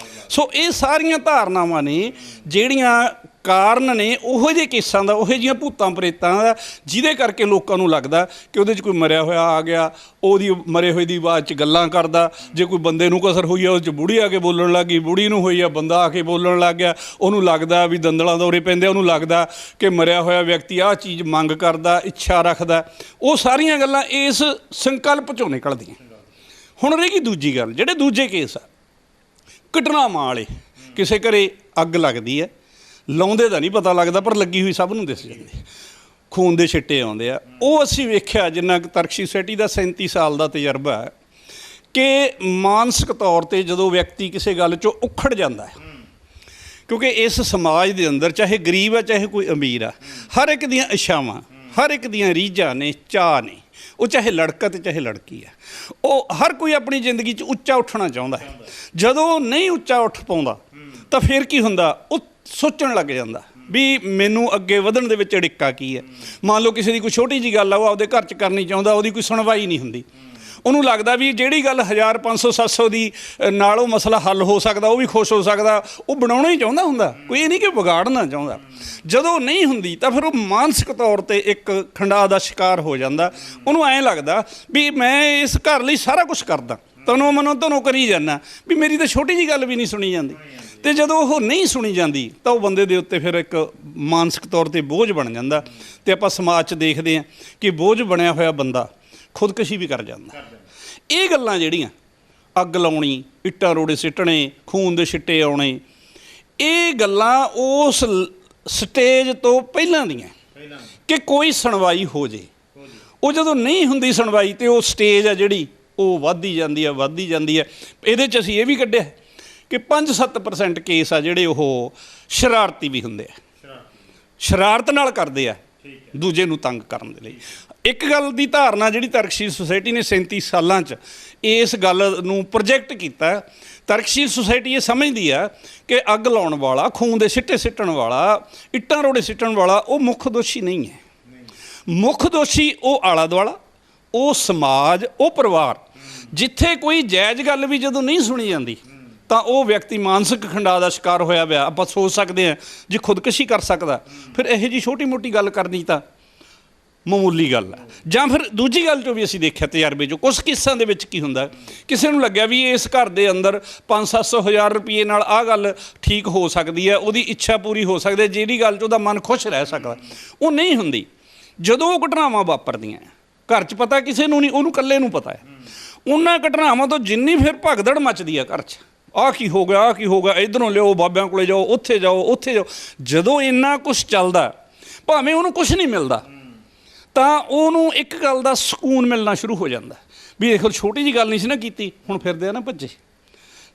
S2: ਸੋ ਇਹ ਸਾਰੀਆਂ ਧਾਰਨਾਵਾਂ ਨੇ ਜਿਹੜੀਆਂ ਕਾਰਨ ਨੇ ਉਹੋ ਜਿਹੇ ਕੇਸਾਂ ਦਾ, ਉਹੋ ਜਿਹੀਆਂ ਭੂਤਾਂ ਪ੍ਰੇਤਾਂ ਦਾ, ਜਿਹਦੇ ਕਰਕੇ ਲੋਕਾਂ ਨੂੰ ਲੱਗਦਾ ਕਿ ਉਹਦੇ 'ਚ ਕੋਈ ਮਰਿਆ ਹੋਇਆ ਆ ਗਿਆ, ਉਹਦੀ ਮਰੇ ਹੋਏ ਦੀ ਆਵਾਜ਼ 'ਚ ਗੱਲਾਂ ਕਰਦਾ। ਜੇ ਕੋਈ ਬੰਦੇ ਨੂੰ ਕਸਰ ਹੋਈ ਆ, ਉਹ 'ਚ ਬੁੜੀ ਆ ਕੇ ਬੋਲਣ ਲੱਗ ਗਈ, ਬੁੜੀ ਨੂੰ ਹੋਈ ਆ, ਬੰਦਾ ਆ ਕੇ ਬੋਲਣ ਲੱਗ ਗਿਆ, ਉਹਨੂੰ ਲੱਗਦਾ ਵੀ ਦੰਦਲਾਂ ਦੌਰੇ ਪੈਂਦੇ, ਉਹਨੂੰ ਲੱਗਦਾ ਕਿ ਮਰਿਆ ਹੋਇਆ ਵਿਅਕਤੀ ਆਹ ਚੀਜ਼ ਮੰਗ ਕਰਦਾ, ਇੱਛਾ ਰੱਖਦਾ। ਉਹ ਸਾਰੀਆਂ ਗੱਲਾਂ ਇਸ ਸੰਕਲਪ 'ਚੋਂ ਨਿਕਲਦੀਆਂ। ਹੁਣ ਰਹੀ ਦੂਜੀ ਗੱਲ, ਜਿਹੜੇ ਦੂਜੇ ਕੇਸ ਆ ਘਟਨਾਵਾਂ ਵਾਲੇ, ਕਿਸੇ ਘਰੇ ਅੱਗ ਲੱਗਦੀ ਹੈ, ਲਾਉਂਦੇ ਦਾ ਨਹੀਂ ਪਤਾ ਲੱਗਦਾ ਪਰ ਲੱਗੀ ਹੋਈ ਸਭ ਨੂੰ ਦਿਸ ਜਾਂਦੀ, ਖੂਨ ਦੇ ਛਿੱਟੇ ਆਉਂਦੇ ਆ। ਉਹ ਅਸੀਂ ਵੇਖਿਆ, ਜਿੰਨਾ ਕੁ ਤਰਕਸ਼ੀ ਸੋਸਾਇਟੀ ਦਾ 37 ਸਾਲ ਦਾ ਤਜਰਬਾ ਹੈ, ਕਿ ਮਾਨਸਿਕ ਤੌਰ 'ਤੇ ਜਦੋਂ ਵਿਅਕਤੀ ਕਿਸੇ ਗੱਲ 'ਚੋਂ ਉਖੜ ਜਾਂਦਾ ਹੈ, ਕਿਉਂਕਿ ਇਸ ਸਮਾਜ ਦੇ ਅੰਦਰ ਚਾਹੇ ਗਰੀਬ ਆ ਚਾਹੇ ਕੋਈ ਅਮੀਰ ਆ, ਹਰ ਇੱਕ ਦੀਆਂ ਇੱਛਾਵਾਂ, ਹਰ ਇੱਕ ਦੀਆਂ ਰੀਝਾਂ ਨੇ, ਚਾਅ ਨੇ, ਉਹ ਚਾਹੇ ਲੜਕਾ ਤੇ ਚਾਹੇ ਲੜਕੀ ਆ, ਉਹ ਹਰ ਕੋਈ ਆਪਣੀ ਜ਼ਿੰਦਗੀ 'ਚ ਉੱਚਾ ਉੱਠਣਾ ਚਾਹੁੰਦਾ ਹੈ। ਜਦੋਂ ਨਹੀਂ ਉੱਚਾ ਉੱਠ ਪਾਉਂਦਾ ਤਾਂ ਫਿਰ ਕੀ ਹੁੰਦਾ, ਉਹ ਸੋਚਣ ਲੱਗ ਜਾਂਦਾ ਵੀ ਮੈਨੂੰ ਅੱਗੇ ਵਧਣ ਦੇ ਵਿੱਚ ਅੜਿੱਕਾ ਕੀ ਹੈ। ਮੰਨ ਲਓ ਕਿਸੇ ਦੀ ਕੋਈ ਛੋਟੀ ਜਿਹੀ ਗੱਲ ਆ, ਉਹ ਆਪਦੇ ਘਰ 'ਚ ਕਰਨੀ ਚਾਹੁੰਦਾ, ਉਹਦੀ ਕੋਈ ਸੁਣਵਾਈ ਨਹੀਂ ਹੁੰਦੀ, ਉਹਨੂੰ ਲੱਗਦਾ ਵੀ ਜਿਹੜੀ ਗੱਲ 1000 500 700 ਦੀ ਨਾਲ ਉਹ ਮਸਲਾ ਹੱਲ ਹੋ ਸਕਦਾ, ਉਹ ਵੀ ਖੁਸ਼ ਹੋ ਸਕਦਾ, ਉਹ ਬਣਾਉਣਾ ਹੀ ਚਾਹੁੰਦਾ ਹੁੰਦਾ, ਕੋਈ ਇਹ ਨਹੀਂ ਕਿ ਵਿਗਾੜਨਾ ਚਾਹੁੰਦਾ। ਜਦੋਂ ਨਹੀਂ ਹੁੰਦੀ ਤਾਂ ਫਿਰ ਉਹ ਮਾਨਸਿਕ ਤੌਰ 'ਤੇ ਇੱਕ ਖੰਡਾਅ ਦਾ ਸ਼ਿਕਾਰ ਹੋ ਜਾਂਦਾ। ਉਹਨੂੰ ਐਂ ਲੱਗਦਾ ਵੀ ਮੈਂ ਇਸ ਘਰ ਲਈ ਸਾਰਾ ਕੁਛ ਕਰਦਾ, ਤਨੋਂ ਕਰੀ ਜਾਂਦਾ, ਵੀ ਮੇਰੀ ਤਾਂ ਛੋਟੀ ਜਿਹੀ ਗੱਲ ਵੀ ਨਹੀਂ ਸੁਣੀ ਜਾਂਦੀ। ਅਤੇ ਜਦੋਂ ਉਹ ਨਹੀਂ ਸੁਣੀ ਜਾਂਦੀ ਤਾਂ ਉਹ ਬੰਦੇ ਦੇ ਉੱਤੇ ਫਿਰ ਇੱਕ ਮਾਨਸਿਕ ਤੌਰ 'ਤੇ ਬੋਝ ਬਣ ਜਾਂਦਾ। ਅਤੇ ਆਪਾਂ ਸਮਾਜ 'ਚ ਦੇਖਦੇ ਹਾਂ ਕਿ ਬੋਝ ਬਣਿਆ ਹੋਇਆ ਬੰਦਾ ਖੁਦਕੁਸ਼ੀ ਵੀ ਕਰ ਜਾਂਦਾ। ਇਹ ਗੱਲਾਂ ਜਿਹੜੀਆਂ ਅੱਗ ਲਾਉਣੀ, ਇੱਟਾਂ ਰੋੜੇ ਸਿੱਟਣੇ, ਖੂਨ ਦੇ ਛਿੱਟੇ ਆਉਣੇ, ਇਹ ਗੱਲਾਂ ਉਸ ਸਟੇਜ ਤੋਂ ਪਹਿਲਾਂ ਦੀਆਂ ਕਿ ਕੋਈ ਸੁਣਵਾਈ ਹੋ ਜੇ। ਉਹ ਜਦੋਂ ਨਹੀਂ ਹੁੰਦੀ ਸੁਣਵਾਈ ਅਤੇ ਉਹ ਸਟੇਜ ਆ ਜਿਹੜੀ ਉਹ ਵੱਧਦੀ ਜਾਂਦੀ ਹੈ। ਇਹਦੇ 'ਚ ਅਸੀਂ ਇਹ ਵੀ ਕੱਢਿਆ ਕਿ 5-7% ਕੇਸ ਆ ਜਿਹੜੇ ਉਹ ਸ਼ਰਾਰਤੀ ਵੀ ਹੁੰਦੇ ਆ, ਸ਼ਰਾਰਤ ਨਾਲ ਕਰਦੇ ਆ ਦੂਜੇ ਨੂੰ ਤੰਗ ਕਰਨ ਦੇ ਲਈ। ਇੱਕ ਗੱਲ ਦੀ ਧਾਰਨਾ ਜਿਹੜੀ ਤਰਕਸ਼ੀਲ ਸੁਸਾਇਟੀ ਨੇ 37 ਸਾਲਾਂ 'ਚ ਇਸ ਗੱਲ ਨੂੰ ਪ੍ਰੋਜੈਕਟ ਕੀਤਾ। ਤਰਕਸ਼ੀਲ ਸੁਸਾਇਟੀ ਇਹ ਸਮਝਦੀ ਆ ਕਿ ਅੱਗ ਲਾਉਣ ਵਾਲਾ, ਖੂਨ ਦੇ ਸਿੱਟੇ ਸਿੱਟਣ ਵਾਲਾ, ਇੱਟਾਂ ਰੋੜੇ ਸਿੱਟਣ ਵਾਲਾ ਉਹ ਮੁੱਖ ਦੋਸ਼ੀ ਨਹੀਂ ਹੈ। ਮੁੱਖ ਦੋਸ਼ੀ ਉਹ ਆਲਾ ਦੁਆਲਾ, ਉਹ ਸਮਾਜ, ਉਹ ਪਰਿਵਾਰ। ਜਿੱਥੇ ਕੋਈ ਜਾਇਜ਼ ਗੱਲ ਵੀ ਜਦੋਂ ਨਹੀਂ ਸੁਣੀ ਜਾਂਦੀ ਤਾਂ ਉਹ ਵਿਅਕਤੀ ਮਾਨਸਿਕ ਖੰਡਾਅ ਦਾ ਸ਼ਿਕਾਰ ਹੋਇਆ ਪਿਆ। ਆਪਾਂ ਸੋਚ ਸਕਦੇ ਹਾਂ ਜੇ ਖੁਦਕੁਸ਼ੀ ਕਰ ਸਕਦਾ ਫਿਰ ਇਹੋ ਜਿਹੀ ਛੋਟੀ ਮੋਟੀ ਗੱਲ ਕਰਨੀ ਤਾਂ ਮਾਮੂਲੀ ਗੱਲ ਹੈ। ਜਾਂ ਫਿਰ ਦੂਜੀ ਗੱਲ 'ਚੋਂ ਵੀ ਅਸੀਂ ਦੇਖਿਆ ਤਜਰਬੇ 'ਚੋਂ ਕੁਝ ਕਿੱਸਿਆਂ ਦੇ ਵਿੱਚ ਕੀ ਹੁੰਦਾ, ਕਿਸੇ ਨੂੰ ਲੱਗਿਆ ਵੀ ਇਸ ਘਰ ਦੇ ਅੰਦਰ 500-700 ਹਜ਼ਾਰ ਰੁਪਏ ਨਾਲ ਆਹ ਗੱਲ ਠੀਕ ਹੋ ਸਕਦੀ ਹੈ, ਉਹਦੀ ਇੱਛਾ ਪੂਰੀ ਹੋ ਸਕਦੀ ਹੈ, ਜਿਹੜੀ ਗੱਲ 'ਚ ਉਹਦਾ ਮਨ ਖੁਸ਼ ਰਹਿ ਸਕਦਾ, ਉਹ ਨਹੀਂ ਹੁੰਦੀ। ਜਦੋਂ ਉਹ ਘਟਨਾਵਾਂ ਵਾਪਰਦੀਆਂ ਘਰ 'ਚ ਪਤਾ ਕਿਸੇ ਨੂੰ ਨਹੀਂ, ਉਹਨੂੰ ਇਕੱਲੇ ਨੂੰ ਪਤਾ ਹੈ। ਉਹਨਾਂ ਘਟਨਾਵਾਂ ਤੋਂ ਜਿੰਨੀ ਫਿਰ ਭਗਦੜ ਮੱਚਦੀ ਆ ਘਰ 'ਚ, ਆਹ ਕੀ ਹੋ ਗਿਆ, ਇੱਧਰੋਂ ਲਿਓ, ਬਾਬਿਆਂ ਕੋਲੇ ਜਾਓ, ਉੱਥੇ ਜਾਓ। ਜਦੋਂ ਇੰਨਾ ਕੁਛ ਚੱਲਦਾ, ਭਾਵੇਂ ਉਹਨੂੰ ਕੁਛ ਨਹੀਂ ਮਿਲਦਾ, ਤਾਂ ਉਹਨੂੰ ਇੱਕ ਗੱਲ ਦਾ ਸਕੂਨ ਮਿਲਣਾ ਸ਼ੁਰੂ ਹੋ ਜਾਂਦਾ ਵੀ ਦੇਖੋ ਛੋਟੀ ਜਿਹੀ ਗੱਲ ਨਹੀਂ ਸੀ ਨਾ ਕੀਤੀ, ਹੁਣ ਫਿਰਦੇ ਆ ਨਾ ਭੱਜੇ।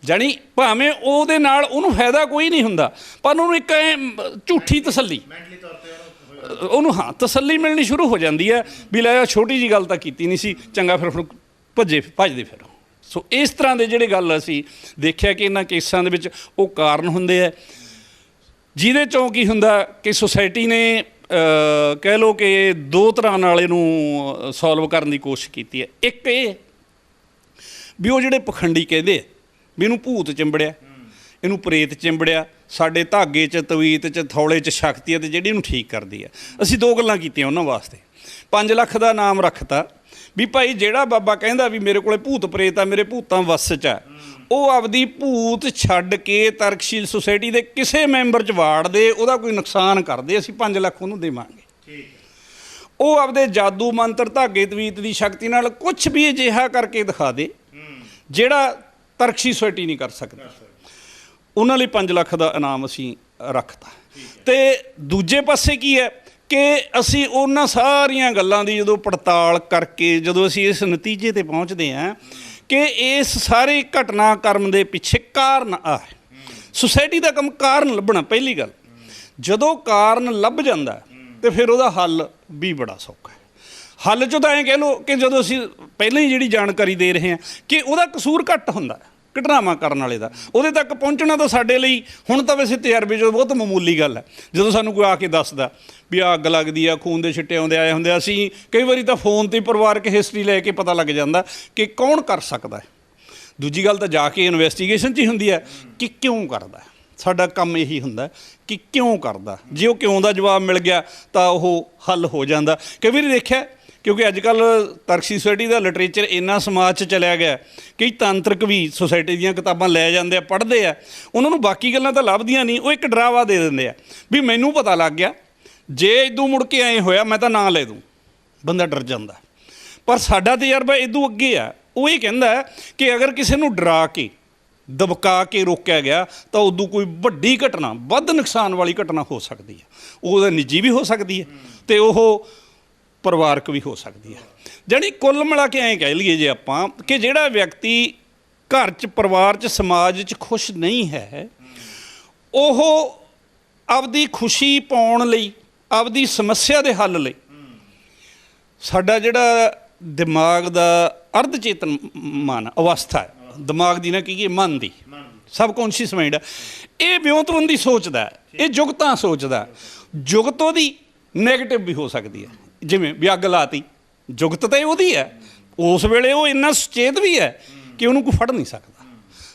S2: ਜਾਣੀ ਭਾਵੇਂ ਉਹਦੇ ਨਾਲ ਉਹਨੂੰ ਫਾਇਦਾ ਕੋਈ ਨਹੀਂ ਹੁੰਦਾ, ਪਰ ਉਹਨੂੰ ਇੱਕ ਝੂਠੀ ਤਸੱਲੀ, ਉਹਨੂੰ ਤਸੱਲੀ ਮਿਲਣੀ ਸ਼ੁਰੂ ਹੋ ਜਾਂਦੀ ਹੈ ਵੀ ਲੈ ਛੋਟੀ ਜਿਹੀ ਗੱਲ ਤਾਂ ਕੀਤੀ ਨਹੀਂ ਸੀ, ਚੰਗਾ ਫਿਰ ਭੱਜਦੇ ਫਿਰ। ਸੋ ਇਸ ਤਰ੍ਹਾਂ ਦੇ ਜਿਹੜੇ ਗੱਲ ਅਸੀਂ ਦੇਖਿਆ ਕਿ ਇਹਨਾਂ ਕੇਸਾਂ ਦੇ ਵਿੱਚ ਉਹ ਕਾਰਨ ਹੁੰਦੇ ਹੈ, ਜਿਹਦੇ 'ਚੋਂ ਕੀ ਹੁੰਦਾ ਕਿ ਸੁਸਾਇਟੀ ਨੇ ਕਹਿ ਲਓ ਕਿ ਦੋ ਤਰ੍ਹਾਂ ਨਾਲ ਇਹਨੂੰ ਸੋਲਵ ਕਰਨ ਦੀ ਕੋਸ਼ਿਸ਼ ਕੀਤੀ ਹੈ। ਇੱਕ ਇਹ ਵੀ ਉਹ ਜਿਹੜੇ ਪਖੰਡੀ ਕਹਿੰਦੇ ਆ ਵੀ ਇਹਨੂੰ ਭੂਤ ਚਿੰਬੜਿਆ, ਇਹਨੂੰ ਪ੍ਰੇਤ ਚਿੰਬੜਿਆ, ਸਾਡੇ ਧਾਗੇ 'ਚ, ਤਵੀਤ 'ਚ, ਥੌਲੇ 'ਚ ਸ਼ਕਤੀ ਹੈ ਅਤੇ ਜਿਹੜੀ ਇਹਨੂੰ ਠੀਕ ਕਰਦੀ ਹੈ। ਅਸੀਂ ਦੋ ਗੱਲਾਂ ਕੀਤੀਆਂ ਉਹਨਾਂ ਵਾਸਤੇ। 5 ਲੱਖ ਦਾ ਨਾਮ ਰੱਖਤਾ ਵੀ ਭਾਈ ਜਿਹੜਾ ਬਾਬਾ ਕਹਿੰਦਾ ਵੀ ਮੇਰੇ ਕੋਲੇ ਭੂਤ ਪ੍ਰੇਤ ਆ, ਮੇਰੇ ਭੂਤਾਂ ਵੱਸ 'ਚ ਆ, ਉਹ ਆਪਦੀ ਭੂਤ ਛੱਡ ਕੇ ਤਰਕਸ਼ੀਲ ਸੁਸਾਇਟੀ ਦੇ ਕਿਸੇ ਮੈਂਬਰ 'ਚ ਵਾੜ ਦੇ, ਉਹਦਾ ਕੋਈ ਨੁਕਸਾਨ ਕਰਦੇ, ਅਸੀਂ 5 ਲੱਖ ਉਹਨੂੰ ਦੇਵਾਂਗੇ। ਉਹ ਆਪਦੇ ਜਾਦੂ ਮੰਤਰ, ਧਾਗੇ ਤਵੀਤ ਦੀ ਸ਼ਕਤੀ ਨਾਲ ਕੁਛ ਵੀ ਅਜਿਹਾ ਕਰਕੇ ਦਿਖਾ ਦੇ ਜਿਹੜਾ ਤਰਕਸ਼ੀਲ ਸੁਸਾਇਟੀ ਨਹੀਂ ਕਰ ਸਕਦੀ। ਉਹਨਾਂ ਲਈ 5 ਲੱਖ ਦਾ ਇਨਾਮ ਅਸੀਂ ਰੱਖਤਾ। ਅਤੇ ਦੂਜੇ ਪਾਸੇ ਕੀ ਹੈ ਕਿ ਅਸੀਂ ਉਹਨਾਂ ਸਾਰੀਆਂ ਗੱਲਾਂ ਦੀ ਜਦੋਂ ਪੜਤਾਲ ਕਰਕੇ ਜਦੋਂ ਅਸੀਂ ਇਸ ਨਤੀਜੇ 'ਤੇ ਪਹੁੰਚਦੇ ਹਾਂ ਕਿ ਇਸ ਸਾਰੇ ਘਟਨਾਕ੍ਰਮ ਦੇ ਪਿੱਛੇ ਕਾਰਨ ਆ ਹੈ। ਸੁਸਾਇਟੀ ਦਾ ਕੰਮ ਕਾਰਨ ਲੱਭਣਾ ਪਹਿਲੀ ਗੱਲ। ਜਦੋਂ ਕਾਰਨ ਲੱਭ ਜਾਂਦਾ ਅਤੇ ਫਿਰ ਉਹਦਾ ਹੱਲ ਵੀ ਬੜਾ ਸੌਖਾ ਹੈ। ਹੱਲ 'ਚੋਂ ਤਾਂ ਐਂ ਕਹਿ ਲਓ ਕਿ ਜਦੋਂ ਅਸੀਂ ਪਹਿਲਾਂ ਹੀ ਜਿਹੜੀ ਜਾਣਕਾਰੀ ਦੇ ਰਹੇ ਹਾਂ ਕਿ ਉਹਦਾ ਕਸੂਰ ਘੱਟ ਹੁੰਦਾ ਘਟਨਾਵਾਂ ਕਰਨ ਵਾਲੇ ਦਾ, ਉਹਦੇ ਤੱਕ ਪਹੁੰਚਣਾ ਤਾਂ ਸਾਡੇ ਲਈ ਹੁਣ ਤਾਂ ਵੈਸੇ ਤਜਰਬੇ 'ਚੋਂ ਬਹੁਤ ਮਾਮੂਲੀ ਗੱਲ ਹੈ। ਜਦੋਂ ਸਾਨੂੰ ਕੋਈ ਆ ਕੇ ਦੱਸਦਾ ਵੀ ਆਹ ਅੱਗ ਲੱਗਦੀ ਆ, ਖੂਨ ਦੇ ਛਿੱਟੇ ਆਉਂਦੇ ਆਏ ਹੁੰਦੇ, ਅਸੀਂ ਕਈ ਵਾਰੀ ਤਾਂ ਫੋਨ 'ਤੇ ਪਰਿਵਾਰਕ ਹਿਸਟਰੀ ਲੈ ਕੇ ਪਤਾ ਲੱਗ ਜਾਂਦਾ ਕਿ ਕੌਣ ਕਰ ਸਕਦਾ ਹੈ। ਦੂਜੀ ਗੱਲ ਤਾਂ ਜਾ ਕੇ ਇਨਵੈਸਟੀਗੇਸ਼ਨ 'ਚ ਹੀ ਹੁੰਦੀ ਹੈ ਕਿ ਕਿਉਂ ਕਰਦਾ। ਸਾਡਾ ਕੰਮ ਇਹੀ ਹੁੰਦਾ ਕਿ ਕਿਉਂ ਕਰਦਾ। ਜੇ ਉਹ ਕਿਉਂ ਦਾ ਜਵਾਬ ਮਿਲ ਗਿਆ ਤਾਂ ਉਹ ਹੱਲ ਹੋ ਜਾਂਦਾ। ਕਈ ਵਾਰੀ ਦੇਖਿਆ ਕਿਉਂਕਿ ਅੱਜ ਕੱਲ੍ਹ ਤਰਕਸ਼ੀਲ ਸੁਸਾਇਟੀ ਦਾ ਲਿਟਰੇਚਰ ਇੰਨਾ ਸਮਾਜ 'ਚ ਚਲਿਆ ਗਿਆ, ਕਈ ਤਾਂਤਰਿਕ ਵੀ ਸੁਸਾਇਟੀ ਦੀਆਂ ਕਿਤਾਬਾਂ ਲੈ ਜਾਂਦੇ ਆ, ਪੜ੍ਹਦੇ ਆ, ਉਹਨਾਂ ਨੂੰ ਬਾਕੀ ਗੱਲਾਂ ਤਾਂ ਲੱਭਦੀਆਂ ਨਹੀਂ, ਉਹ ਇੱਕ ਡਰਾਵਾ ਦੇ ਦਿੰਦੇ ਆ ਵੀ ਮੈਨੂੰ ਪਤਾ ਲੱਗ ਗਿਆ, ਜੇ ਇਦੋਂ ਮੁੜ ਕੇ ਐਂ ਹੋਇਆ ਮੈਂ ਤਾਂ ਨਾਂ ਲੈ ਦੂੰ, ਬੰਦਾ ਡਰ ਜਾਂਦਾ। ਪਰ ਸਾਡਾ ਤਜਰਬਾ ਇਦੋਂ ਅੱਗੇ ਆ। ਉਹ ਇਹ ਕਹਿੰਦਾ ਕਿ ਅਗਰ ਕਿਸੇ ਨੂੰ ਡਰਾ ਕੇ ਦਬਕਾ ਕੇ ਰੋਕਿਆ ਗਿਆ ਤਾਂ ਉਦੋਂ ਕੋਈ ਵੱਡੀ ਘਟਨਾ, ਵੱਧ ਨੁਕਸਾਨ ਵਾਲੀ ਘਟਨਾ ਹੋ ਸਕਦੀ ਹੈ। ਉਹਦਾ ਨਿੱਜੀ ਵੀ ਹੋ ਸਕਦੀ ਹੈ ਅਤੇ ਉਹ ਪਰਿਵਾਰਕ ਵੀ ਹੋ ਸਕਦੀ ਹੈ। ਜਾਣੀ ਕੁੱਲ ਮਿਲਾ ਕੇ ਐਂ ਕਹਿ ਲਈਏ ਜੇ ਆਪਾਂ ਕਿ ਜਿਹੜਾ ਵਿਅਕਤੀ ਘਰ 'ਚ, ਪਰਿਵਾਰ 'ਚ, ਸਮਾਜ 'ਚ ਖੁਸ਼ ਨਹੀਂ ਹੈ, ਉਹ ਆਪਦੀ ਖੁਸ਼ੀ ਪਾਉਣ ਲਈ, ਆਪਦੀ ਸਮੱਸਿਆ ਦੇ ਹੱਲ ਲਈ ਸਾਡਾ ਜਿਹੜਾ ਦਿਮਾਗ ਦਾ ਅਰਧ ਚੇਤਨ ਮਨ ਅਵਸਥਾ ਹੈ, ਦਿਮਾਗ ਦੀ ਨਾ ਕਹੀਏ ਮਨ ਦੀ, ਸਬਕੌਂਸ਼ੀਅਸ ਮਾਈਂਡ ਹੈ, ਇਹ ਵਿਉਂਤਬੰਦੀ ਸੋਚਦਾ, ਇਹ ਜੁਗਤਾਂ ਸੋਚਦਾ। ਜੁਗਤ ਉਹਦੀ ਨੈਗੇਟਿਵ ਵੀ ਹੋ ਸਕਦੀ ਹੈ, ਜਿਵੇਂ ਵੀ ਅੱਗ ਲਾਤੀ, ਜੁਗਤ ਤਾਂ ਉਹਦੀ ਹੈ ਉਸ ਵੇਲੇ ਉਹ ਇੰਨਾ ਸੁਚੇਤ ਵੀ ਹੈ ਕਿ ਉਹਨੂੰ ਕੋਈ ਫੜ ਨਹੀਂ ਸਕਦਾ।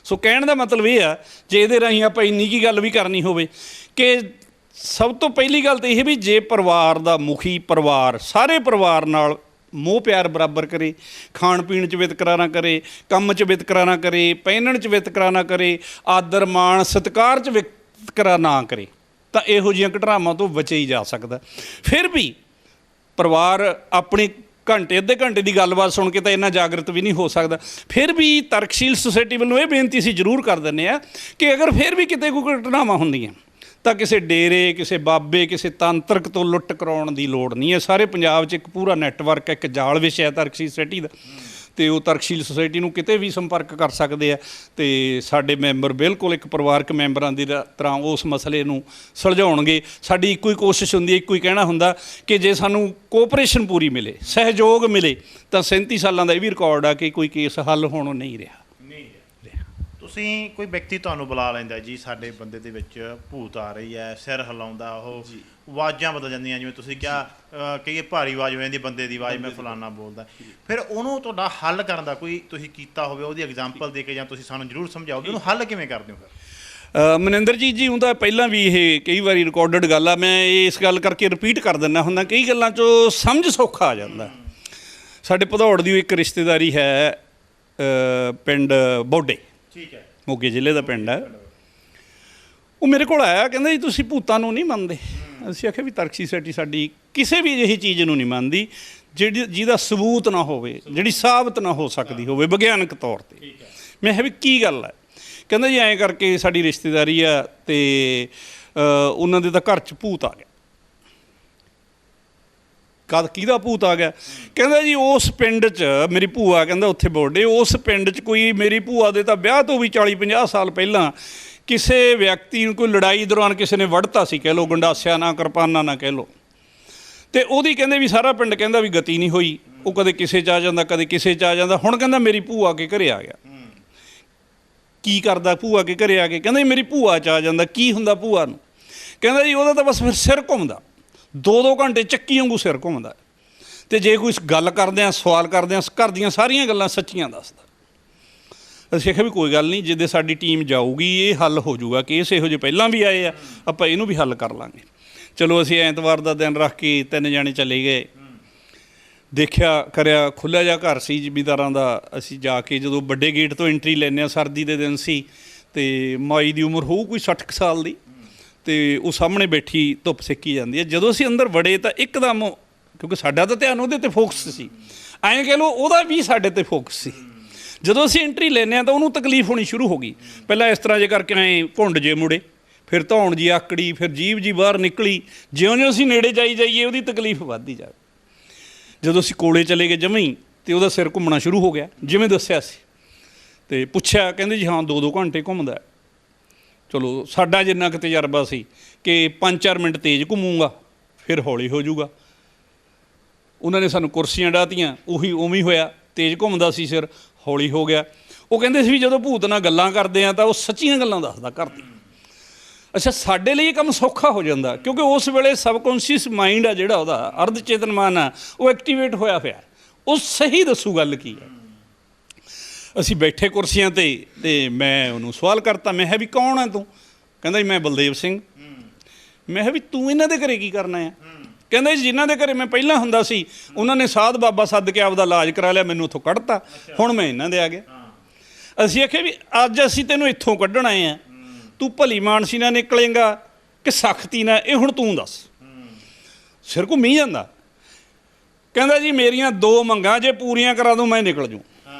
S2: ਸੋ ਕਹਿਣ ਦਾ ਮਤਲਬ ਇਹ ਆ, ਜੇ ਇਹਦੇ ਰਾਹੀਂ ਆਪਾਂ ਇੰਨੀ ਕੀ ਗੱਲ ਵੀ ਕਰਨੀ ਹੋਵੇ ਕਿ ਸਭ ਤੋਂ ਪਹਿਲੀ ਗੱਲ ਤਾਂ ਇਹ ਵੀ ਜੇ ਪਰਿਵਾਰ ਦਾ ਮੁਖੀ ਪਰਿਵਾਰ ਸਾਰੇ ਪਰਿਵਾਰ ਨਾਲ ਮੋਹ ਪਿਆਰ ਬਰਾਬਰ ਕਰੇ, ਖਾਣ ਪੀਣ 'ਚ ਵਿਤਕਰਾ ਨਾ ਕਰੇ, ਕੰਮ 'ਚ ਵਿਤਕਰਾ ਨਾ ਕਰੇ, ਪਹਿਨਣ 'ਚ ਵਿਤਕਰਾ ਨਾ ਕਰੇ, ਆਦਰ ਮਾਣ ਸਤਿਕਾਰ 'ਚ ਵਿਤਕਰਾ ਨਾ ਕਰੇ, ਤਾਂ ਇਹੋ ਜਿਹੀਆਂ ਘਟਨਾਵਾਂ ਤੋਂ ਬਚੇ ਹੀ ਜਾ ਸਕਦਾ। ਫਿਰ ਵੀ ਪਰਿਵਾਰ ਆਪਣੀ ਘੰਟੇ ਅੱਧੇ ਘੰਟੇ ਦੀ ਗੱਲਬਾਤ ਸੁਣ ਕੇ ਤਾਂ ਇੰਨਾ ਜਾਗਰਤ ਵੀ ਨਹੀਂ ਹੋ ਸਕਦਾ। ਫਿਰ ਵੀ ਤਰਕਸ਼ੀਲ ਸੁਸਾਇਟੀ ਵੱਲੋਂ ਇਹ ਬੇਨਤੀ ਅਸੀਂ ਜ਼ਰੂਰ ਕਰ ਦਿੰਦੇ ਹਾਂ ਕਿ ਅਗਰ ਫਿਰ ਵੀ ਕਿਤੇ ਕੋਈ ਘਟਨਾਵਾਂ ਹੁੰਦੀਆਂ ਤਾਂ ਕਿਸੇ ਡੇਰੇ, ਕਿਸੇ ਬਾਬੇ, ਕਿਸੇ ਤਾਂਤਰਿਕ ਤੋਂ ਲੁੱਟ ਕਰਾਉਣ ਦੀ ਲੋੜ ਨਹੀਂ ਹੈ। ਸਾਰੇ ਪੰਜਾਬ 'ਚ ਇੱਕ ਪੂਰਾ ਨੈਟਵਰਕ, ਇੱਕ ਜਾਲ ਵਿਛਿਆ ਤਰਕਸ਼ੀਲ ਸੁਸਾਇਟੀ ਦਾ, ਅਤੇ ਉਹ ਤਰਕਸ਼ੀਲ ਸੁਸਾਇਟੀ ਨੂੰ ਕਿਤੇ ਵੀ ਸੰਪਰਕ ਕਰ ਸਕਦੇ ਆ ਅਤੇ ਸਾਡੇ ਮੈਂਬਰ ਬਿਲਕੁਲ ਇੱਕ ਪਰਿਵਾਰਕ ਮੈਂਬਰਾਂ ਦੀ ਤਰ੍ਹਾਂ ਉਸ ਮਸਲੇ ਨੂੰ ਸੁਲਝਾਉਣਗੇ। ਸਾਡੀ ਇੱਕੋ ਹੀ ਕੋਸ਼ਿਸ਼ ਹੁੰਦੀ ਹੈ, ਇੱਕੋ ਹੀ ਕਹਿਣਾ ਹੁੰਦਾ ਕਿ ਜੇ ਸਾਨੂੰ ਕੋਆਪਰੇਸ਼ਨ ਪੂਰੀ ਮਿਲੇ, ਸਹਿਯੋਗ ਮਿਲੇ, ਤਾਂ 37 ਸਾਲਾਂ ਦਾ ਇਹ ਵੀ ਰਿਕਾਰਡ ਆ ਕਿ ਕੋਈ ਕੇਸ ਹੱਲ ਹੋਣੋਂ ਨਹੀਂ ਰਿਹਾ।
S1: ਤੁਸੀਂ ਕੋਈ ਵਿਅਕਤੀ ਤੁਹਾਨੂੰ ਬੁਲਾ ਲੈਂਦਾ ਜੀ, ਸਾਡੇ ਬੰਦੇ ਦੇ ਵਿੱਚ ਭੂਤ ਆ ਰਹੀ ਹੈ, ਸਿਰ ਹਿਲਾਉਂਦਾ, ਉਹ ਆਵਾਜ਼ਾਂ ਬਦਲ ਜਾਂਦੀਆਂ, ਜਿਵੇਂ ਤੁਸੀਂ ਕਿਹਾ ਕਈ ਭਾਰੀ ਆਵਾਜ਼ ਹੋ ਜਾਂਦੀ ਬੰਦੇ ਦੀ ਆਵਾਜ਼, ਮੈਂ ਫਲਾਨਾ ਬੋਲਦਾ, ਫਿਰ ਉਹਨੂੰ ਤੁਹਾਡਾ ਹੱਲ ਕਰਨ ਦਾ ਕੋਈ ਤੁਸੀਂ ਕੀਤਾ ਹੋਵੇ, ਉਹਦੀ ਐਗਜ਼ਾਮਪਲ ਦੇ ਕੇ ਜਾਂ ਤੁਸੀਂ ਸਾਨੂੰ ਜ਼ਰੂਰ ਸਮਝਾਓ ਵੀ ਉਹਨੂੰ ਹੱਲ ਕਿਵੇਂ ਕਰਦੇ ਹੋ ਫਿਰ?
S2: ਮਨਿੰਦਰ ਜੀ ਉਹ ਤਾਂ ਪਹਿਲਾਂ ਵੀ ਇਹ ਕਈ ਵਾਰੀ ਰਿਕਾਰਡਡ ਗੱਲ ਆ, ਮੈਂ ਇਸ ਗੱਲ ਕਰਕੇ ਰਿਪੀਟ ਕਰ ਦਿੰਦਾ ਹੁੰਦਾ, ਕਈ ਗੱਲਾਂ 'ਚੋਂ ਸਮਝ ਸੌਖਾ ਆ ਜਾਂਦਾ। ਸਾਡੇ ਭਦੌੜ ਦੀ ਇੱਕ ਰਿਸ਼ਤੇਦਾਰੀ ਹੈ, ਪਿੰਡ ਬੋਡੇ, ਠੀਕ ਹੈ, ਮੋਗੇ ਜ਼ਿਲ੍ਹੇ ਦਾ ਪਿੰਡ ਹੈ। ਉਹ ਮੇਰੇ ਕੋਲ ਆਇਆ, ਕਹਿੰਦਾ ਜੀ ਤੁਸੀਂ ਭੂਤਾਂ ਨੂੰ ਨਹੀਂ ਮੰਨਦੇ? ਅਸੀਂ ਆਖਿਆ ਵੀ ਤਰਕਸ਼ੀਲ ਸੁਸਾਇਟੀ ਸਾਡੀ ਕਿਸੇ ਵੀ ਅਜਿਹੀ ਚੀਜ਼ ਨੂੰ ਨਹੀਂ ਮੰਨਦੀ ਜਿਹਦਾ ਸਬੂਤ ਨਾ ਹੋਵੇ, ਜਿਹੜੀ ਸਾਬਤ ਨਾ ਹੋ ਸਕਦੀ ਹੋਵੇ ਵਿਗਿਆਨਕ ਤੌਰ 'ਤੇ। ਮੈਂ ਕਿਹਾ ਵੀ ਕੀ ਗੱਲ ਹੈ? ਕਹਿੰਦਾ ਜੀ ਐਂ ਕਰਕੇ ਸਾਡੀ ਰਿਸ਼ਤੇਦਾਰੀ ਆ ਅਤੇ ਉਹਨਾਂ ਦੇ ਤਾਂ ਘਰ 'ਚ ਭੂਤ ਆ ਗਿਆ। ਕਿਹਦਾ ਭੂਤ ਆ ਗਿਆ? ਕਹਿੰਦਾ ਜੀ ਉਸ ਪਿੰਡ 'ਚ ਮੇਰੀ ਭੂਆ, ਕਹਿੰਦਾ ਉੱਥੇ ਬੋਰਡੇ, ਉਸ ਪਿੰਡ 'ਚ ਕੋਈ ਮੇਰੀ ਭੂਆ ਦੇ ਤਾਂ ਵਿਆਹ ਤੋਂ ਵੀ 40-50 ਸਾਲ ਪਹਿਲਾਂ ਕਿਸੇ ਵਿਅਕਤੀ ਨੂੰ ਕੋਈ ਲੜਾਈ ਦੌਰਾਨ ਕਿਸੇ ਨੇ ਵੜਤਾ ਸੀ, ਕਹਿ ਲਓ, ਗੰਡਾਸਿਆ ਨਾ, ਕਿਰਪਾਨਾਂ ਨਾ ਕਹਿ ਲਓ, ਅਤੇ ਉਹਦੀ ਕਹਿੰਦੇ ਵੀ ਸਾਰਾ ਪਿੰਡ ਕਹਿੰਦਾ ਵੀ ਗਤੀ ਨਹੀਂ ਹੋਈ। ਉਹ ਕਦੇ ਕਿਸੇ 'ਚ ਆ ਜਾਂਦਾ, ਕਦੇ ਕਿਸੇ 'ਚ ਆ ਜਾਂਦਾ। ਹੁਣ ਕਹਿੰਦਾ ਮੇਰੀ ਭੂਆ ਕੇ ਘਰੇ ਆ ਗਿਆ। ਕੀ ਕਰਦਾ ਭੂਆ ਕੇ ਘਰੇ ਆ ਕੇ? ਕਹਿੰਦਾ ਜੀ ਮੇਰੀ ਭੂਆ 'ਚ ਆ ਜਾਂਦਾ। ਕੀ ਹੁੰਦਾ ਭੂਆ ਨੂੰ? ਕਹਿੰਦਾ ਜੀ ਉਹਦਾ ਤਾਂ ਬਸ ਫਿਰ ਸਿਰ ਘੁੰਮਦਾ, 2-2 ਘੰਟੇ ਚੱਕੀ ਵਾਂਗੂ ਸਿਰ ਘੁੰਮਦਾ, ਅਤੇ ਜੇ ਕੋਈ ਗੱਲ ਕਰਦੇ ਹਾਂ, ਸਵਾਲ ਕਰਦੇ ਹਾਂ, ਘਰ ਦੀਆਂ ਸਾਰੀਆਂ ਗੱਲਾਂ ਸੱਚੀਆਂ ਦੱਸਦਾ। ਅਸੀਂ ਆਖਿਆ ਵੀ ਕੋਈ ਗੱਲ ਨਹੀਂ, ਜਿੱਦੇ ਸਾਡੀ ਟੀਮ ਜਾਊਗੀ ਇਹ ਹੱਲ ਹੋ ਜਾਊਗਾ। ਕੇਸ ਇਹੋ ਜਿਹੇ ਪਹਿਲਾਂ ਵੀ ਆਏ ਆ, ਆਪਾਂ ਇਹਨੂੰ ਵੀ ਹੱਲ ਕਰ ਲਾਂਗੇ। ਚਲੋ ਅਸੀਂ ਐਤਵਾਰ ਦਾ ਦਿਨ ਰੱਖ ਕੇ 3 ਜਾਣੇ ਚਲੇ ਗਏ। ਦੇਖਿਆ ਕਰਿਆ, ਖੁੱਲ੍ਹਾ ਜਿਹਾ ਘਰ ਸੀ ਜ਼ਿਮੀਂਦਾਰਾਂ ਦਾ। ਅਸੀਂ ਜਾ ਕੇ ਜਦੋਂ ਵੱਡੇ ਗੇਟ ਤੋਂ ਐਂਟਰੀ ਲੈਂਦੇ ਹਾਂ, ਸਰਦੀ ਦੇ ਦਿਨ ਸੀ, ਅਤੇ ਮਾਈ ਦੀ ਉਮਰ ਹੋਊ ਕੋਈ 60 ਸਾਲ ਦੀ, ਅਤੇ ਉਹ ਸਾਹਮਣੇ ਬੈਠੀ ਧੁੱਪ ਸੇਕੀ ਜਾਂਦੀ ਹੈ। ਜਦੋਂ ਅਸੀਂ ਅੰਦਰ ਵੜੇ ਤਾਂ ਇੱਕਦਮ, ਕਿਉਂਕਿ ਸਾਡਾ ਤਾਂ ਧਿਆਨ ਉਹਦੇ 'ਤੇ ਫੋਕਸ ਸੀ, ਐਂ ਕਹਿ ਲਓ ਉਹਦਾ ਵੀ ਸਾਡੇ 'ਤੇ ਫੋਕਸ ਸੀ। ਜਦੋਂ ਅਸੀਂ ਐਂਟਰੀ ਲੈਂਦੇ ਹਾਂ ਤਾਂ ਉਹਨੂੰ ਤਕਲੀਫ ਹੋਣੀ ਸ਼ੁਰੂ ਹੋ ਗਈ। ਪਹਿਲਾਂ ਇਸ ਤਰ੍ਹਾਂ ਜੇ ਕਰਕੇ ਐਂ ਘੁੰਡ ਜੇ ਮੁੜੇ, ਫਿਰ ਧੌਣ ਜੀ ਆਕੜੀ, ਫਿਰ ਜੀਭ ਜੀ ਬਾਹਰ ਨਿਕਲੀ। ਜਿਉਂ-ਜਿਉਂ ਅਸੀਂ ਨੇੜੇ ਜਾਈਏ ਉਹਦੀ ਤਕਲੀਫ ਵੱਧਦੀ ਜਾਵੇ। ਜਦੋਂ ਅਸੀਂ ਕੋਲੇ ਚਲੇ ਗਏ ਜਮ੍ਹਾਂ ਹੀ, ਅਤੇ ਉਹਦਾ ਸਿਰ ਘੁੰਮਣਾ ਸ਼ੁਰੂ ਹੋ ਗਿਆ ਜਿਵੇਂ ਦੱਸਿਆ ਸੀ। ਅਤੇ ਪੁੱਛਿਆ, ਕਹਿੰਦੇ ਜੀ ਹਾਂ 2-2 ਘੰਟੇ ਘੁੰਮਦਾ। ਚਲੋ ਸਾਡਾ ਜਿੰਨਾ ਕੁ ਤਜਰਬਾ ਸੀ ਕਿ 5-4 ਮਿੰਟ ਤੇਜ਼ ਘੁੰਮੂਗਾ, ਫਿਰ ਹੌਲੀ ਹੋ ਜਾਊਗਾ। ਉਹਨਾਂ ਨੇ ਸਾਨੂੰ ਕੁਰਸੀਆਂ ਡਾਹਤੀਆਂ, ਉਹੀ ਉਵੇਂ ਹੀ ਹੋਇਆ। ਤੇਜ਼ ਘੁੰਮਦਾ ਸੀ ਸਿਰ, ਹੌਲੀ ਹੋ ਗਿਆ। ਉਹ ਕਹਿੰਦੇ ਸੀ ਵੀ ਜਦੋਂ ਭੂਤ ਨਾਲ ਗੱਲਾਂ ਕਰਦੇ ਆ ਤਾਂ ਉਹ ਸੱਚੀਆਂ ਗੱਲਾਂ ਦੱਸਦਾ ਘਰ ਦੀ। ਅੱਛਾ, ਸਾਡੇ ਲਈ ਇਹ ਕੰਮ ਸੌਖਾ ਹੋ ਜਾਂਦਾ, ਕਿਉਂਕਿ ਉਸ ਵੇਲੇ ਸਬਕੌਂਸ਼ੀਅਸ ਮਾਈਂਡ ਆ ਜਿਹੜਾ ਉਹਦਾ, ਅਰਧ ਚੇਤਨ ਮਨ ਆ, ਉਹ ਐਕਟੀਵੇਟ ਹੋਇਆ ਪਿਆ, ਉਹ ਸਹੀ ਦੱਸੂ ਗੱਲ ਕੀ ਹੈ। ਅਸੀਂ ਬੈਠੇ ਕੁਰਸੀਆਂ 'ਤੇ, ਅਤੇ ਮੈਂ ਉਹਨੂੰ ਸਵਾਲ ਕਰਤਾ। ਮੈਂ ਕਿਹਾ ਵੀ ਕੌਣ ਹੈ ਤੂੰ? ਕਹਿੰਦਾ ਜੀ ਮੈਂ ਬਲਦੇਵ ਸਿੰਘ। ਮੈਂ ਕਿਹਾ ਵੀ ਤੂੰ ਇਹਨਾਂ ਦੇ ਘਰੇ ਕੀ ਕਰਨਾ ਆ? ਕਹਿੰਦਾ ਜੀ ਜਿਨ੍ਹਾਂ ਦੇ ਘਰੇ ਮੈਂ ਪਹਿਲਾਂ ਹੁੰਦਾ ਸੀ ਉਹਨਾਂ ਨੇ ਸਾਧ ਬਾਬਾ ਸੱਦ ਕੇ ਆਪਦਾ ਇਲਾਜ ਕਰਾ ਲਿਆ, ਮੈਨੂੰ ਉੱਥੋਂ ਕੱਢਤਾ, ਹੁਣ ਮੈਂ ਇਹਨਾਂ ਦੇ ਆ ਗਿਆ। ਅਸੀਂ ਆਖਿਆ ਵੀ ਅੱਜ ਅਸੀਂ ਤੈਨੂੰ ਇੱਥੋਂ ਕੱਢਣ ਆਏ ਹਾਂ, ਤੂੰ ਭਲੀ ਮਾਨਸੀ ਨਾਲ ਨਿਕਲੇਂਗਾ ਕਿ ਸਖਤੀ ਨਾਲ, ਇਹ ਹੁਣ ਤੂੰ ਦੱਸ। ਸਿਰ ਘੁੰਮੀ ਜਾਂਦਾ। ਕਹਿੰਦਾ ਜੀ ਮੇਰੀਆਂ 2 ਮੰਗਾਂ, ਜੇ ਪੂਰੀਆਂ ਕਰਾ ਦੂੰ ਮੈਂ ਨਿਕਲ ਜੂ।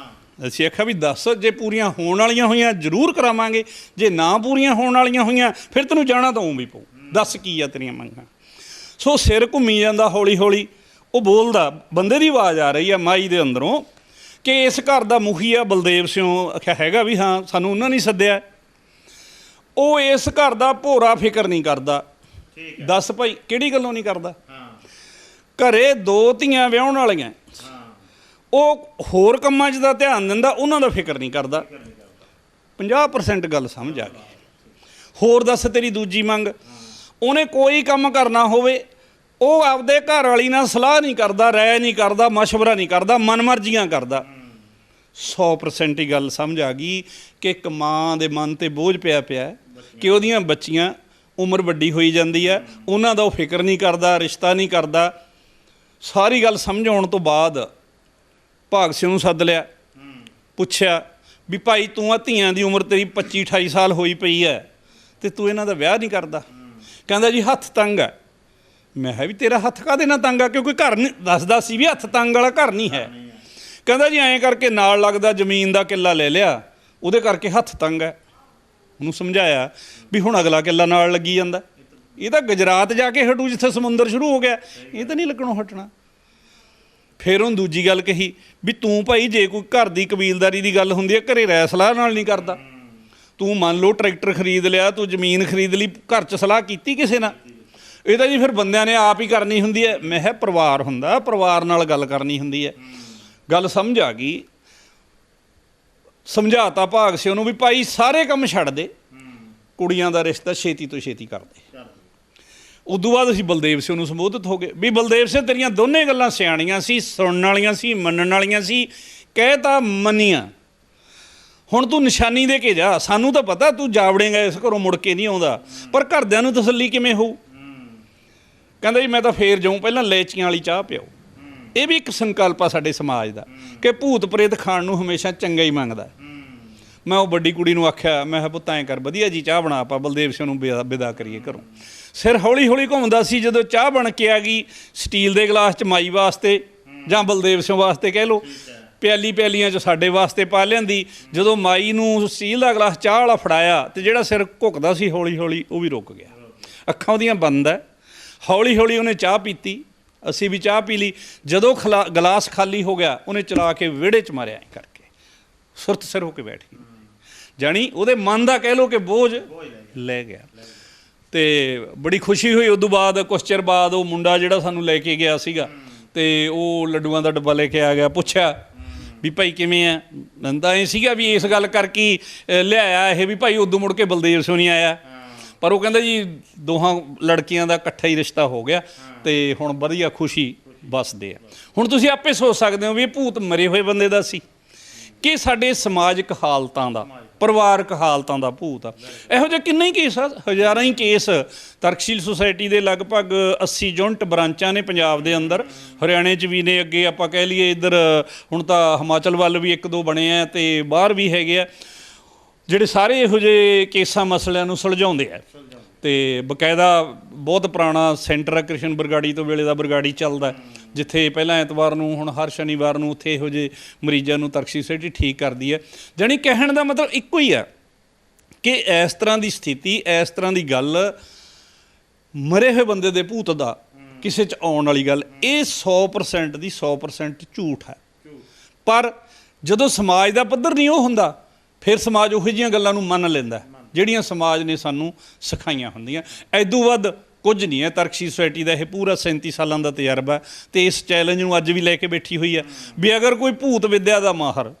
S2: ਅਸੀਂ ਆਖਿਆ ਵੀ ਦੱਸ, ਜੇ ਪੂਰੀਆਂ ਹੋਣ ਵਾਲੀਆਂ ਹੋਈਆਂ ਜ਼ਰੂਰ ਕਰਾਵਾਂਗੇ, ਜੇ ਨਾ ਪੂਰੀਆਂ ਹੋਣ ਵਾਲੀਆਂ ਹੋਈਆਂ ਫਿਰ ਤੈਨੂੰ ਜਾਣਾ ਤਾਂ ਵੀ ਪਊ, ਦੱਸ ਕੀ ਆ ਤੇਰੀਆਂ ਮੰਗਾਂ। ਸੋ ਸਿਰ ਘੁੰਮੀ ਜਾਂਦਾ, ਹੌਲੀ ਹੌਲੀ ਉਹ ਬੋਲਦਾ, ਬੰਦੇ ਦੀ ਆਵਾਜ਼ ਆ ਰਹੀ ਆ ਮਾਈ ਦੇ ਅੰਦਰੋਂ ਕਿ ਇਸ ਘਰ ਦਾ ਮੁਖੀ ਆ ਬਲਦੇਵ ਸਿੰਘ। ਆਖਿਆ ਹੈਗਾ ਵੀ ਹਾਂ, ਸਾਨੂੰ ਉਹਨਾਂ ਨੇ ਸੱਦਿਆ। ਉਹ ਇਸ ਘਰ ਦਾ ਭੋਰਾ ਫਿਕਰ ਨਹੀਂ ਕਰਦਾ। ਦੱਸ ਭਾਈ ਕਿਹੜੀ ਗੱਲੋਂ ਨਹੀਂ ਕਰਦਾ? ਘਰੇ 2 ਧੀਆਂ ਵਿਆਹੁਣ ਵਾਲੀਆਂ, ਉਹ ਹੋਰ ਕੰਮਾਂ 'ਚ ਦਾ ਧਿਆਨ ਦਿੰਦਾ, ਉਹਨਾਂ ਦਾ ਫਿਕਰ ਨਹੀਂ ਕਰਦਾ। 50% ਗੱਲ ਸਮਝ ਆ ਗਈ। ਹੋਰ ਦੱਸ ਤੇਰੀ ਦੂਜੀ ਮੰਗ? ਉਹਨੇ ਕੋਈ ਕੰਮ ਕਰਨਾ ਹੋਵੇ ਉਹ ਆਪਦੇ ਘਰ ਵਾਲੀ ਨਾਲ ਸਲਾਹ ਨਹੀਂ ਕਰਦਾ, ਰਾਏ ਨਹੀਂ ਕਰਦਾ, ਮਸ਼ਵਰਾ ਨਹੀਂ ਕਰਦਾ, ਮਨਮਰਜ਼ੀਆਂ ਕਰਦਾ। 100% ਹੀ ਗੱਲ ਸਮਝ ਆ ਗਈ ਕਿ ਇੱਕ ਮਾਂ ਦੇ ਮਨ ਤੇ ਬੋਝ ਪਿਆ ਕਿ ਉਹਦੀਆਂ ਬੱਚੀਆਂ ਉਮਰ ਵੱਡੀ ਹੋਈ ਜਾਂਦੀ ਹੈ, ਉਹਨਾਂ ਦਾ ਉਹ ਫਿਕਰ ਨਹੀਂ ਕਰਦਾ, ਰਿਸ਼ਤਾ ਨਹੀਂ ਕਰਦਾ। ਸਾਰੀ ਗੱਲ ਸਮਝ ਆਉਣ ਤੋਂ ਬਾਅਦ ਭਾਗ ਸਿੰਘ ਨੂੰ ਸੱਦ ਲਿਆ, ਪੁੱਛਿਆ ਵੀ ਭਾਈ ਤੂੰ ਆ ਧੀਆਂ ਦੀ ਉਮਰ ਤੇਰੀ 25-28 ਸਾਲ ਹੋਈ ਪਈ ਹੈ ਤੇ ਤੂੰ ਇਹਨਾਂ ਦਾ ਵਿਆਹ ਨਹੀਂ ਕਰਦਾ। ਕਹਿੰਦਾ ਜੀ ਹੱਥ ਤੰਗ ਹੈ। ਮੈਂ ਕਿਹਾ ਵੀ ਤੇਰਾ ਹੱਥ ਕਾਹਦੇ ਨਾਲ ਤੰਗ ਆ, ਕਿਉਂਕਿ ਘਰ ਨਹੀਂ ਦੱਸਦਾ ਸੀ ਵੀ ਹੱਥ ਤੰਗ ਵਾਲਾ ਘਰ ਨਹੀਂ ਹੈ। ਕਹਿੰਦਾ ਜੀ ਐਂ ਕਰਕੇ ਨਾਲ ਲੱਗਦਾ ਜ਼ਮੀਨ ਦਾ ਕਿੱਲਾ ਲੈ ਲਿਆ, ਉਹਦੇ ਕਰਕੇ ਹੱਥ ਤੰਗ ਹੈ। ਉਹਨੂੰ ਸਮਝਾਇਆ ਵੀ ਹੁਣ ਅਗਲਾ ਕਿੱਲਾ ਨਾਲ ਲੱਗੀ ਜਾਂਦਾ, ਇਹ ਤਾਂ ਗੁਜਰਾਤ ਜਾ ਕੇ ਹਟੂ ਜਿੱਥੇ ਸਮੁੰਦਰ ਸ਼ੁਰੂ ਹੋ ਗਿਆ, ਇਹ ਤਾਂ ਨਹੀਂ ਲੱਗਣੋਂ ਹਟਣਾ। ਫਿਰ ਉਹਨੂੰ ਦੂਜੀ ਗੱਲ ਕਹੀ ਵੀ ਤੂੰ ਭਾਈ ਜੇ ਕੋਈ ਘਰ ਦੀ ਕਬੀਲਦਾਰੀ ਦੀ ਗੱਲ ਹੁੰਦੀ ਹੈ ਘਰੇ ਰਾਏ ਸਲਾਹ ਨਾਲ ਨਹੀਂ ਕਰਦਾ। ਤੂੰ ਮੰਨ ਲਓ ਟਰੈਕਟਰ ਖਰੀਦ ਲਿਆ, ਤੂੰ ਜ਼ਮੀਨ ਖਰੀਦ ਲਈ, ਘਰ 'ਚ ਸਲਾਹ ਕੀਤੀ ਕਿਸੇ ਨਾਲ? ਇਹ ਤਾਂ ਜੀ ਫਿਰ ਬੰਦਿਆਂ ਨੇ ਆਪ ਹੀ ਕਰਨੀ ਹੁੰਦੀ ਹੈ। ਮੈਂ ਕਿਹਾ ਪਰਿਵਾਰ ਹੁੰਦਾ, ਪਰਿਵਾਰ ਨਾਲ ਗੱਲ ਕਰਨੀ ਹੁੰਦੀ ਹੈ। ਗੱਲ ਸਮਝ ਆ ਗਈ। ਸਮਝਾਤਾ ਭਾਗ ਸਿੰਘ ਨੂੰ ਵੀ ਭਾਈ ਸਾਰੇ ਕੰਮ ਛੱਡ ਦੇ, ਕੁੜੀਆਂ ਦਾ ਰਿਸ਼ਤਾ ਛੇਤੀ ਤੋਂ ਛੇਤੀ ਕਰ ਦੇ। ਉਦੋਂ ਬਾਅਦ ਅਸੀਂ ਬਲਦੇਵ ਸਿੰਘ ਨੂੰ ਸੰਬੋਧਿਤ ਹੋ ਗਏ ਵੀ ਬਲਦੇਵ ਸਿੰਘ ਤੇਰੀਆਂ ਦੋਨੇ ਗੱਲਾਂ ਸਿਆਣੀਆਂ ਸੀ, ਸੁਣਨ ਵਾਲੀਆਂ ਸੀ, ਮੰਨਣ ਵਾਲੀਆਂ ਸੀ, ਕਹਿ ਤਾਂ ਮੰਨੀਆਂ। ਹੁਣ ਤੂੰ ਨਿਸ਼ਾਨੀ ਦੇ ਕੇ ਜਾ, ਸਾਨੂੰ ਤਾਂ ਪਤਾ ਤੂੰ ਜਾਵੜੇਂਗਾ ਇਸ ਘਰੋਂ, ਮੁੜ ਕੇ ਨਹੀਂ ਆਉਂਦਾ, ਪਰ ਘਰਦਿਆਂ ਨੂੰ ਤਸੱਲੀ ਕਿਵੇਂ ਹੋਊ? ਕਹਿੰਦਾ ਜੀ ਮੈਂ ਤਾਂ ਫੇਰ ਜਾਊਂ, ਪਹਿਲਾਂ ਲੈਚੀਆਂ ਵਾਲੀ ਚਾਹ ਪਿਓ। ਇਹ ਵੀ ਇੱਕ ਸੰਕਲਪ ਆ ਸਾਡੇ ਸਮਾਜ ਦਾ ਕਿ ਭੂਤ ਪ੍ਰੇਤ ਖਾਣ ਨੂੰ ਹਮੇਸ਼ਾ ਚੰਗਾ ਹੀ ਮੰਗਦਾ। ਮੈਂ ਉਹ ਵੱਡੀ ਕੁੜੀ ਨੂੰ ਆਖਿਆ, ਮੈਂ ਕਿਹਾ ਪੁੱਤ ਐਂ ਕਰ ਵਧੀਆ ਜੀ ਚਾਹ ਬਣਾ, ਆਪਾਂ ਬਲਦੇਵ ਸਿੰਘ ਨੂੰ ਵਿਦਾ ਕਰੀਏ ਘਰੋਂ। ਸਿਰ ਹੌਲੀ ਹੌਲੀ ਘੁੰਮਦਾ ਸੀ। ਜਦੋਂ ਚਾਹ ਬਣ ਕੇ ਆ ਗਈ ਸਟੀਲ ਦੇ ਗਲਾਸ 'ਚ ਮਾਈ ਵਾਸਤੇ ਜਾਂ ਬਲਦੇਵ ਸਿੰਘ ਵਾਸਤੇ ਕਹਿ ਲਓ, ਪਿਆਲੀਆਂ 'ਚ ਸਾਡੇ ਵਾਸਤੇ ਪਾ ਲਿਆਂਦੀ। ਜਦੋਂ ਮਾਈ ਨੂੰ ਸਟੀਲ ਦਾ ਗਲਾਸ ਚਾਹ ਵਾਲਾ ਫੜਾਇਆ ਤੇ ਜਿਹੜਾ ਸਿਰ ਘੁੱਕਦਾ ਸੀ ਹੌਲੀ ਹੌਲੀ ਉਹ ਵੀ ਰੁਕ ਗਿਆ, ਅੱਖਾਂ ਉਹਦੀਆਂ ਬੰਦ ਹੈ। ਹੌਲੀ ਹੌਲੀ ਉਹਨੇ ਚਾਹ ਪੀਤੀ, ਅਸੀਂ ਵੀ ਚਾਹ ਪੀ ਲਈ। ਜਦੋਂ ਗਲਾਸ ਖਾਲੀ ਹੋ ਗਿਆ ਉਹਨੇ ਚਲਾ ਕੇ ਵਿਹੜੇ 'ਚ ਮਾਰਿਆ ਐਂ ਕਰਕੇ, ਸੁਰਤ ਸਿਰ ਹੋ ਕੇ ਬੈਠ ਗਈ। ਜਾਣੀ ਉਹਦੇ ਮਨ ਦਾ ਕਹਿ ਲਓ ਕਿ ਬੋਝ ਲੈ ਗਿਆ ਤੇ ਬੜੀ ਖੁਸ਼ੀ ਹੋਈ। ਉਦੋਂ ਬਾਅਦ ਕੁਛ ਚਿਰ ਬਾਅਦ ਉਹ ਮੁੰਡਾ ਜਿਹੜਾ ਸਾਨੂੰ ਲੈ ਕੇ ਗਿਆ ਸੀਗਾ ਤੇ ਉਹ ਲੱਡੂਆਂ ਦਾ ਡੱਬਾ ਲੈ ਕੇ ਆ ਗਿਆ। ਪੁੱਛਿਆ ਵੀ ਭਾਈ ਕਿਵੇਂ ਆ? ਨੰਦਾ ਇਹ ਸੀਗਾ ਵੀ ਇਸ ਗੱਲ ਕਰਕੇ ਲਿਆਇਆ ਇਹ ਵੀ ਭਾਈ ਉਦੋਂ ਮੁੜ ਕੇ ਬਲਦੇਵ ਸਿੰਘ ਨਹੀਂ ਆਇਆ, ਪਰ ਉਹ ਕਹਿੰਦਾ ਜੀ ਦੋਹਾਂ ਲੜਕੀਆਂ ਦਾ ਇਕੱਠਾ ਹੀ ਰਿਸ਼ਤਾ ਹੋ ਗਿਆ ਤੇ ਹੁਣ ਵਧੀਆ ਖੁਸ਼ੀ ਵੱਸਦੇ ਆ। ਹੁਣ ਤੁਸੀਂ ਆਪੇ ਸੋਚ ਸਕਦੇ ਹੋ ਵੀ ਇਹ ਭੂਤ ਮਰੇ ਹੋਏ ਬੰਦੇ ਦਾ ਸੀ ਕਿ ਸਾਡੇ ਸਮਾਜਿਕ ਹਾਲਤਾਂ ਦਾ, ਪਰਿਵਾਰਕ ਹਾਲਤਾਂ ਦਾ ਭੂਤ ਆ। ਇਹੋ ਜਿਹੇ ਕਿੰਨੇ ਹੀ ਕੇਸ ਆ, ਹਜ਼ਾਰਾਂ ਹੀ ਕੇਸ। ਤਰਕਸ਼ੀਲ ਸੁਸਾਇਟੀ ਦੇ ਲਗਭਗ 80 ਯੂਨਿਟ ਬ੍ਰਾਂਚਾਂ ਨੇ ਪੰਜਾਬ ਦੇ ਅੰਦਰ, ਹਰਿਆਣੇ 'ਚ ਵੀ ਨੇ, ਅੱਗੇ ਆਪਾਂ ਕਹਿ ਲਈਏ ਇੱਧਰ ਹੁਣ ਤਾਂ ਹਿਮਾਚਲ ਵੱਲ ਵੀ 1-2 ਬਣੇ ਆ ਤੇ ਬਾਹਰ ਵੀ ਹੈਗੇ ਆ, ਜਿਹੜੇ ਸਾਰੇ ਇਹੋ ਜਿਹੇ ਕੇਸਾਂ ਮਸਲਿਆਂ ਨੂੰ ਸੁਲਝਾਉਂਦੇ ਆ। ਤੇ ਬਕਾਇਦਾ ਬਹੁਤ ਪੁਰਾਣਾ ਸੈਂਟਰ ਆ ਕ੍ਰਿਸ਼ਨ ਬਰਗਾੜੀ ਤੋਂ ਵੇਲੇ ਦਾ ਬਰਗਾੜੀ ਚੱਲਦਾ, ਜਿੱਥੇ ਪਹਿਲਾਂ ਐਤਵਾਰ ਨੂੰ, ਹੁਣ ਹਰ ਸ਼ਨੀਵਾਰ ਨੂੰ ਉੱਥੇ ਇਹੋ ਜਿਹੇ ਮਰੀਜ਼ਾਂ ਨੂੰ ਤਰਕਸ਼ੀਲ ਸੁਸਾਇਟੀ ਠੀਕ ਕਰਦੀ ਹੈ। ਜਾਣੀ ਕਹਿਣ ਦਾ ਮਤਲਬ ਇੱਕੋ ਹੀ ਆ ਕਿ ਇਸ ਤਰ੍ਹਾਂ ਦੀ ਸਥਿਤੀ, ਇਸ ਤਰ੍ਹਾਂ ਦੀ ਗੱਲ, ਮਰੇ ਹੋਏ ਬੰਦੇ ਦੇ ਭੂਤ ਦਾ ਕਿਸੇ 'ਚ ਆਉਣ ਵਾਲੀ ਗੱਲ, ਇਹ 100% ਦੀ 100% ਝੂਠ ਹੈ। ਪਰ ਜਦੋਂ ਸਮਾਜ ਦਾ ਪੱਧਰ ਨਹੀਂ ਉਹ ਹੁੰਦਾ, ਫਿਰ ਸਮਾਜ ਉਹੋ ਜਿਹੀਆਂ ਗੱਲਾਂ ਨੂੰ ਮੰਨ ਲੈਂਦਾ ਜਿਹੜੀਆਂ ਸਮਾਜ ਨੇ ਸਾਨੂੰ ਸਿਖਾਈਆਂ ਹੁੰਦੀਆਂ। ਐਦੋਂ ਵੱਧ ਕੁਝ ਨਹੀਂ ਹੈ। ਤਰਕਸ਼ੀਲ ਸੁਸਾਇਟੀ ਦਾ ਇਹ ਪੂਰਾ 37 ਸਾਲਾਂ ਦਾ ਤਜਰਬਾ ਤੇ ਇਸ ਚੈਲੰਜ ਨੂੰ ਅੱਜ ਵੀ ਲੈ ਕੇ ਬੈਠੀ ਹੋਈ ਹੈ ਵੀ ਅਗਰ ਕੋਈ ਭੂਤ ਵਿਦਿਆ ਦਾ ਮਾਹਰ